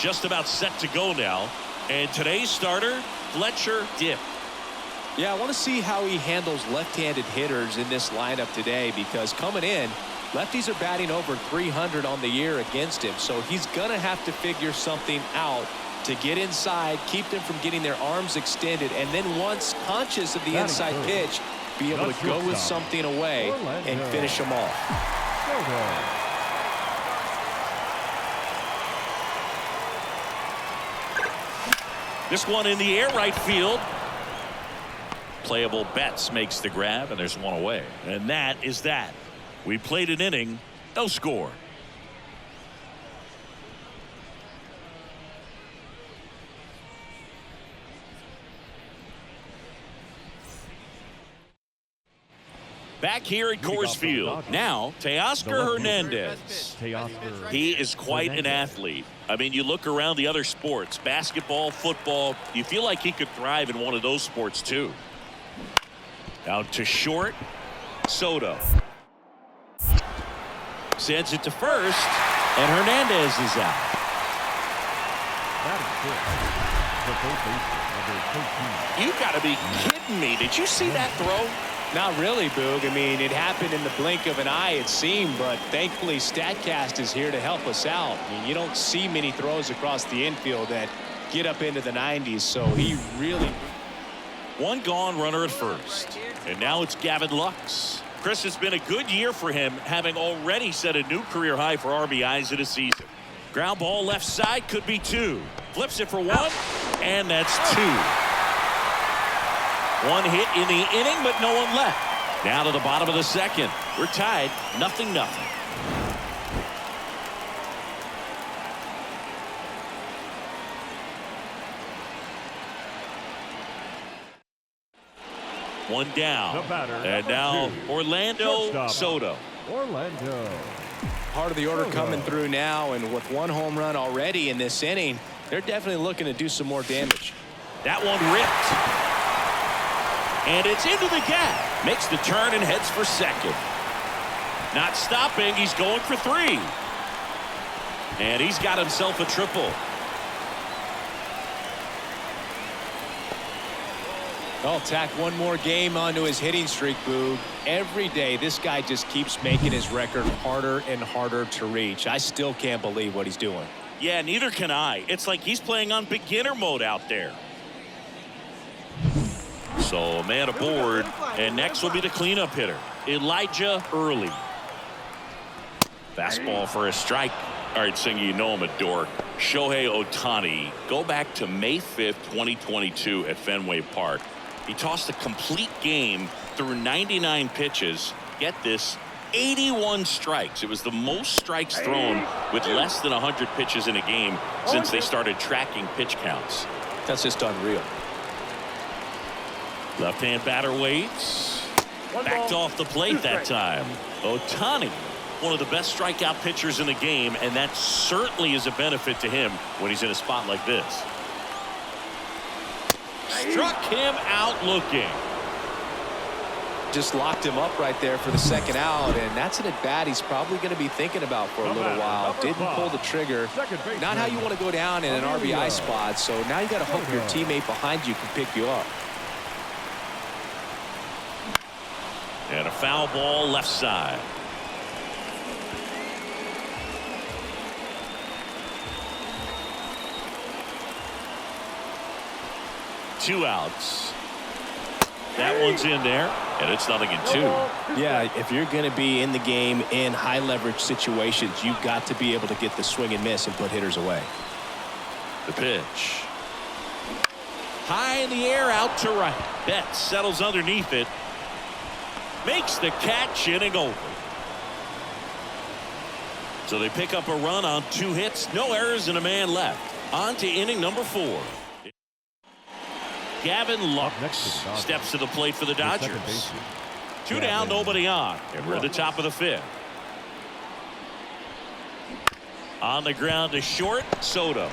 Just about set to go now. And today's starter, Fletcher Dipp.
Yeah, I want to see how he handles left-handed hitters in this lineup today, because coming in, lefties are batting over 300 on the year against him. So he's going to have to figure something out to get inside, keep them from getting their arms extended, and then once conscious of the inside pitch, be able to go with something away and finish them off.
This one in the air, right field. Playable Betts makes the grab, and there's one away. And that is that. We played an inning, no score. Back here at Coors Field. Now, Teoscar Hernandez.
Teoscar.
He is quite an athlete. I mean, you look around the other sports, basketball, football, you feel like he could thrive in one of those sports too. Out to short, Soto. Sends it to first, and Hernandez is out.
That is good. For both bases, number 13.
You got to be kidding me. Did you see that throw?
Not really, Boog. I mean, it happened in the blink of an eye, it seemed, but thankfully StatCast is here to help us out. I mean, you don't see many throws across the infield that get up into the 90s, so he really...
One gone runner at first. And now it's Gavin Lux. Chris, has been a good year for him, having already set a new career high for RBIs in a season. Ground ball left side, could be 2. Flips it for 1, and that's 2. 1 hit in the inning, but no one left. Now to the bottom of the second. We're tied, 0-0. One down.
The batter,
And now
2.
Orlando
Shortstop.
Soto.
Orlando.
Part of the order coming through now, and with 1 home run already in this inning, they're definitely looking to do some more damage.
That one ripped. And it's into the gap. Makes the turn and heads for second. Not stopping. He's going for 3. And he's got himself a triple.
I'll tack 1 more game onto his hitting streak, Boog. Every day, this guy just keeps making his record harder and harder to reach. I still can't believe what he's doing.
Yeah, neither can I. It's like he's playing on beginner mode out there. So a man aboard, and next will be the cleanup hitter, Elijah Early. Fastball for a strike. All right, Singer, you know I'm a dork. Shohei Ohtani. Go back to May 5th, 2022 at Fenway Park. He tossed a complete game through 99 pitches. Get this, 81 strikes. It was the most strikes thrown with less than 100 pitches in a game since they started tracking pitch counts.
That's just unreal.
Left-hand batter waits. Backed off the plate that time. Ohtani, one of the best strikeout pitchers in the game, and that certainly is a benefit to him when he's in a spot like this. Struck him out looking.
Just locked him up right there for the second out, and that's an at-bat he's probably going to be thinking about for a little while. Didn't pull the trigger. Not how you want to go down in an RBI spot, so now you got to hope your teammate behind you can pick you up.
And a foul ball left side. Two outs. That one's in there, and it's 0-2.
Yeah, if you're going to be in the game in high leverage situations, you've got to be able to get the swing and miss and put hitters away.
The pitch. High in the air, out to right. Betts settles underneath it. Makes the catch, inning over. So they pick up a run on 2 hits, no errors, and a man left. On to inning number 4. Gavin Lux steps to the plate for the Dodgers. 2 down, nobody on, and we're at the top of the 5th. On the ground to short, Soto.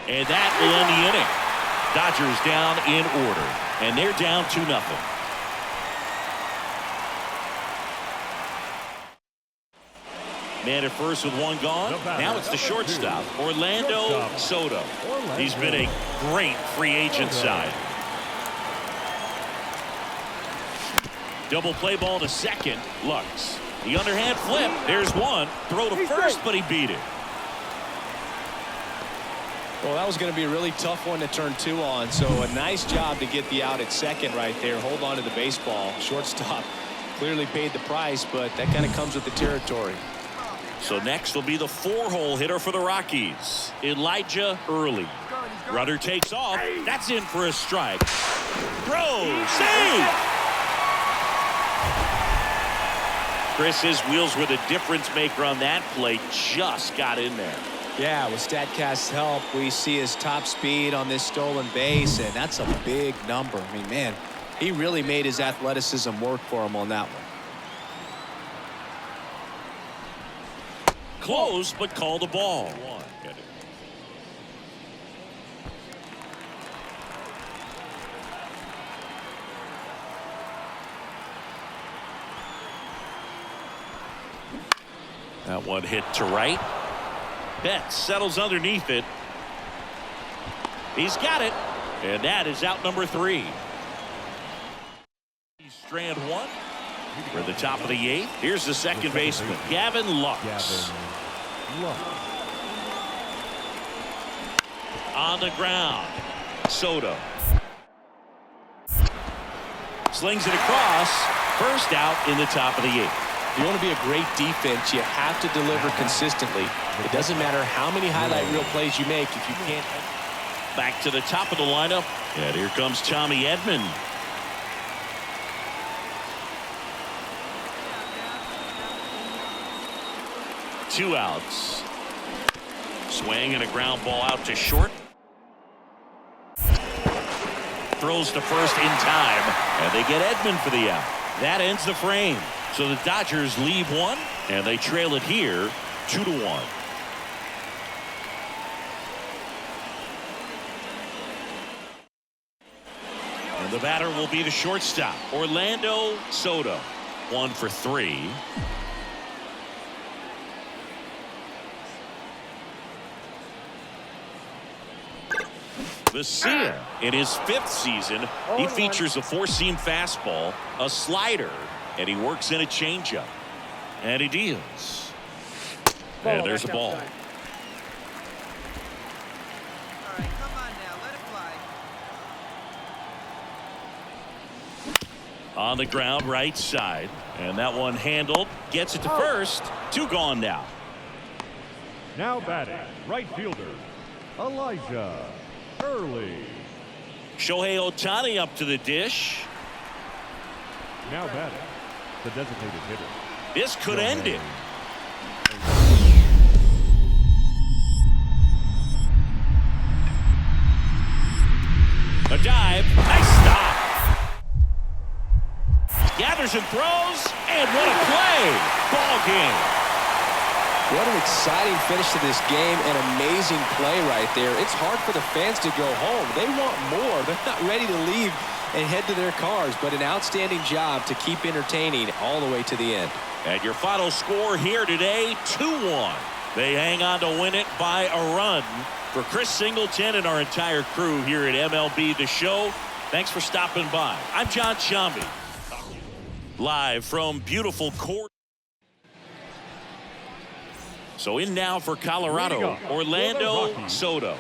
And that will end the inning. Dodgers down in order, and they're down 2-0. Man at first with 1 gone. Now it's the shortstop, Orlando Soto. He's been a great free agent sign. Double play ball to second. Lux. The underhand flip. There's one. Throw to first, but he beat it.
Well, that was going to be a really tough one to turn 2 on, so a nice job to get the out at second right there. Hold on to the baseball. Shortstop clearly paid the price, but that kind of comes with the territory.
So next will be the 4-hole hitter for the Rockies, Elijah Early. Runner takes off. That's in for a strike. Throw. Save. Chris, his wheels were the difference maker on that play. Just got in there.
Yeah, with StatCast's help, we see his top speed on this stolen base, and that's a big number. I mean, man, He really made his athleticism work for him on that one.
Close, but called a ball. That one hit to right. Betts settles underneath it. He's got it. And that is out number 3. Strand 1. For the top of the 8th. Here's the second baseman, Gavin Lux. On the ground, Soto. Slings it across. First out in the top of the 8th.
If you want to be a great defense, you have to deliver consistently. It doesn't matter how many highlight reel plays you make if you can't.
Back to the top of the lineup. And here comes Tommy Edman. Two outs. Swing and a ground ball out to short. Throws to first in time. And they get Edman for the out. That ends the frame. So the Dodgers leave one. And they trail it here 2-1. And the batter will be the shortstop, Orlando Soto. 1 for 3. Vesia, in his 5th season, he features a 4-seam fastball, a slider, and he works in a changeup. And he deals. And there's a ball.
All right, come on now, let it fly.
On the ground, right side. And that one handled. Gets it to first. 2 gone now.
Now batting, right fielder, Elijah Early.
Shohei Ohtani up to the dish.
Now batting, the designated hitter.
This could end it. A dive. Nice stop. Gathers and throws. And what a play. Ball game.
What an exciting finish to this game. An amazing play right there. It's hard for the fans to go home. They want more. They're not ready to leave and head to their cars, but an outstanding job to keep entertaining all the way to the end.
And your final score here today, 2-1. They hang on to win it by a run. For Chris Singleton and our entire crew here at MLB The Show, thanks for stopping by. I'm John Shambi. Live from beautiful court. So in now for Colorado, Orlando Soto.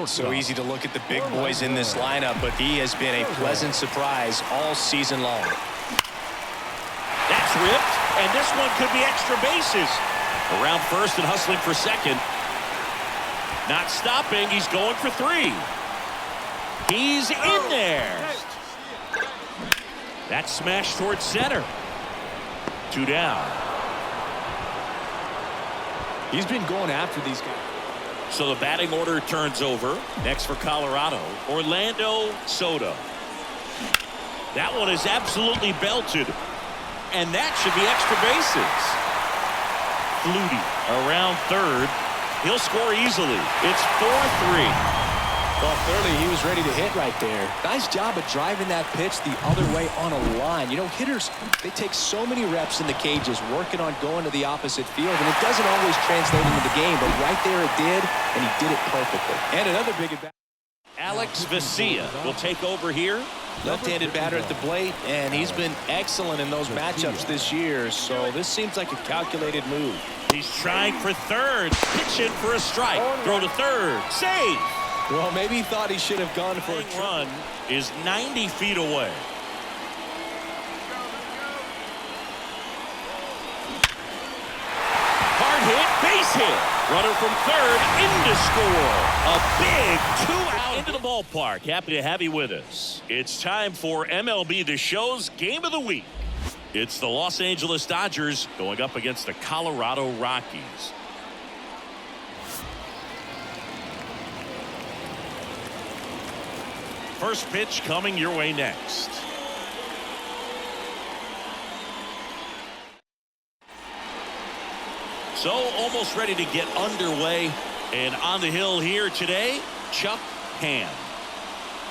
So easy to look at the big boys in this lineup, but he has been a pleasant surprise all season long.
That's ripped, and this one could be extra bases. Around first and hustling for second. Not stopping, he's going for 3. He's in there. That smash towards center. 2 down.
He's been going after these guys.
So the batting order turns over. Next for Colorado, Orlando Soto. That one is absolutely belted. And that should be extra bases. Flutie around third. He'll score easily. It's 4-3.
Well, clearly he was ready to hit right there. Nice job of driving that pitch the other way on a line. You know, hitters, they take so many reps in the cages working on going to the opposite field, and it doesn't always translate into the game, but right there it did, and he did it perfectly. And another big advantage.
Alex Vesia will take over here.
Left-handed batter at the plate, and he's been excellent in those matchups this year, so this seems like a calculated move.
He's trying for third. Pitch in for a strike. Throw to third. Save.
Well, maybe he thought he should have gone for a
run is 90 feet away. Hard hit, base hit. Runner from third in to score. A big 2-out into the ballpark. Happy to have you with us. It's time for MLB The Show's Game of the Week. It's the Los Angeles Dodgers going up against the Colorado Rockies. First pitch coming your way next. So almost ready to get underway. And on the hill here today, Chuck Ham.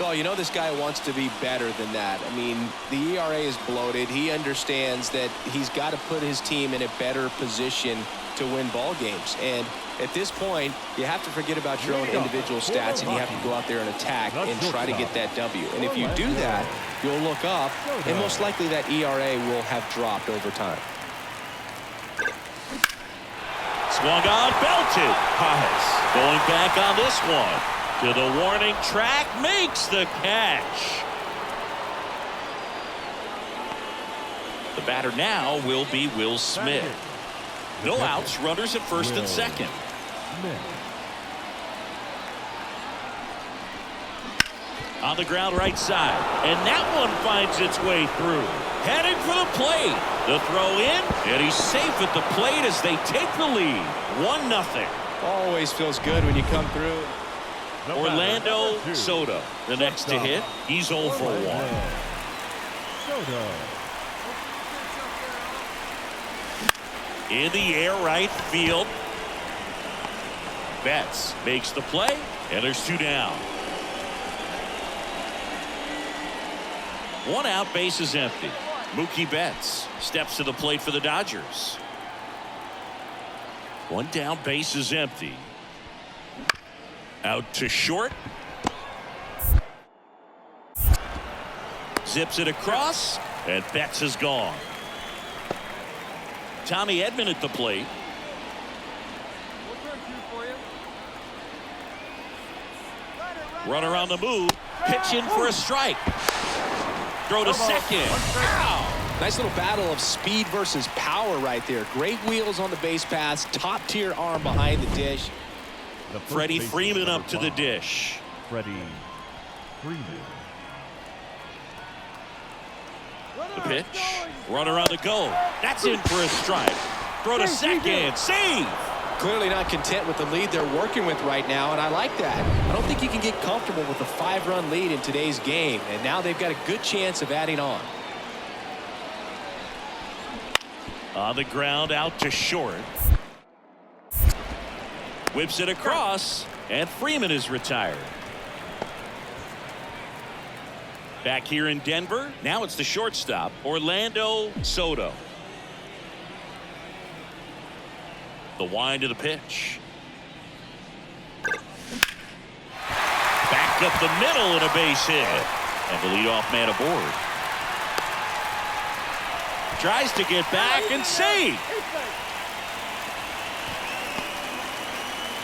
Well, you know this guy wants to be better than that. I mean, the ERA is bloated. He understands that he's got to put his team in a better position to win ball games. And at this point, you have to forget about your own individual stats, and you have to go out there and attack and try to get that W. And if you do that, you'll look up, and most likely that ERA will have dropped over time.
Swung on, belted. Paz going back on this one. To the warning track, makes the catch. The batter now will be Will Smith. No outs, runners at first and second. On the ground right side, and that one finds its way through. Heading for the plate. The throw in, and he's safe at the plate as they take the lead. 1-0.
Always feels good when you come through.
Orlando Soto, the next to hit. He's 0 for 1. In the air right field. Betts makes the play, and there's 2 down. 1 out, base is empty. Mookie Betts steps to the plate for the Dodgers. 1 down, base is empty. Out to short. Zips it across, and Betts is gone. Tommy Edman at the plate. Runner on the move. Pitch in for a strike. Throw to second. Wow.
Nice little battle of speed versus power right there. Great wheels on the base pass. Top tier arm behind the dish.
Freddie Freeman up to the dish.
Freddie Freeman.
The pitch. Runner on the go. That's in for a strike. Throw to second. Save.
Clearly not content with the lead they're working with right now, and I like that. I don't think you can get comfortable with a 5-run lead in today's game, and now they've got a good chance of adding on.
On the ground, out to short. Whips it across, and Freeman is retired. Back here in Denver, now it's the shortstop, Orlando Soto. The wind of the pitch. Back up the middle and a base hit. And the leadoff man aboard. Tries to get back and save.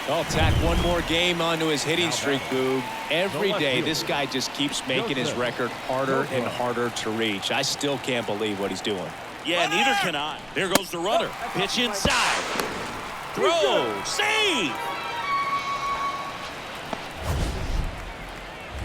I'll tack one more game onto his hitting streak, Boog. Every day, this guy just keeps making his record harder and harder to reach. I still can't believe what he's doing.
Yeah, neither can I. There goes the runner. Pitch inside. Throw. Save.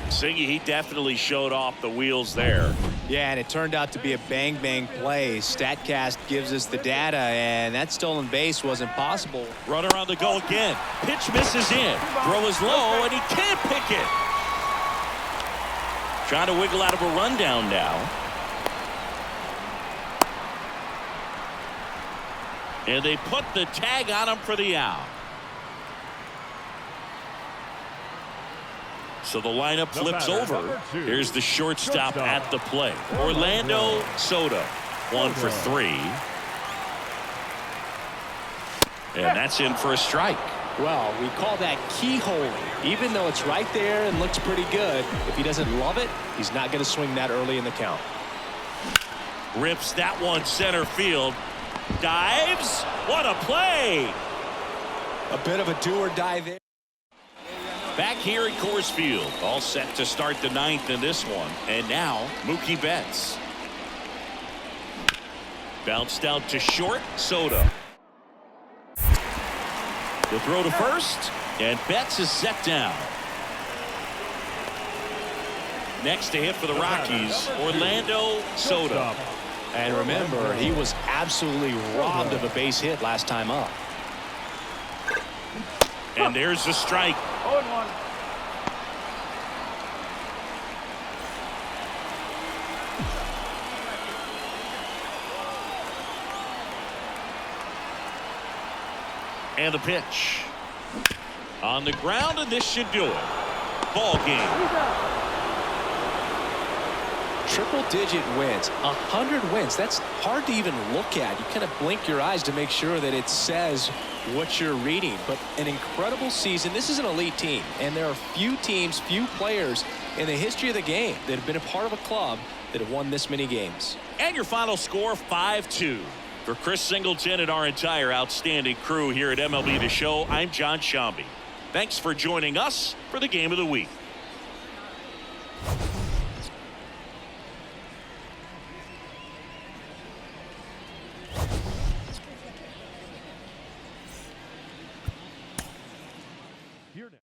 Singy, he definitely showed off the wheels there.
Yeah, and it turned out to be a bang-bang play. StatCast gives us the data, and that stolen base wasn't possible.
Runner on the go again. Pitch misses in. Throw is low, and he can't pick it. Trying to wiggle out of a rundown now. And they put the tag on him for the out. So the lineup flips over. Here's the shortstop at the plate. Orlando Soto, 1 for 3. And that's in for a strike.
Well, we call that keyholing. Even though it's right there and looks pretty good, if he doesn't love it, he's not going to swing that early in the count.
Rips that one center field. Dives. What a play.
A bit of a do-or-die there.
Back here at Coors Field, all set to start the 9th in this one. And now, Mookie Betts. Bounced out to short, Soto. The throw to first, and Betts is set down. Next to hit for the Rockies, Orlando Soto.
And remember, he was absolutely robbed of a base hit last time up.
And there's the strike.
0-1.
And the pitch. On the ground, and this should do it. Ball game.
Triple-digit wins, 100 wins. That's hard to even look at. You kind of blink your eyes to make sure that it says what you're reading. But an incredible season. This is an elite team, and there are few teams, few players in the history of the game that have been a part of a club that have won this many games.
And your final score, 5-2. For Chris Singleton and our entire outstanding crew here at MLB The Show, I'm John Sciambi. Thanks for joining us for the Game of the Week.
Here now.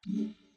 Mm-hmm.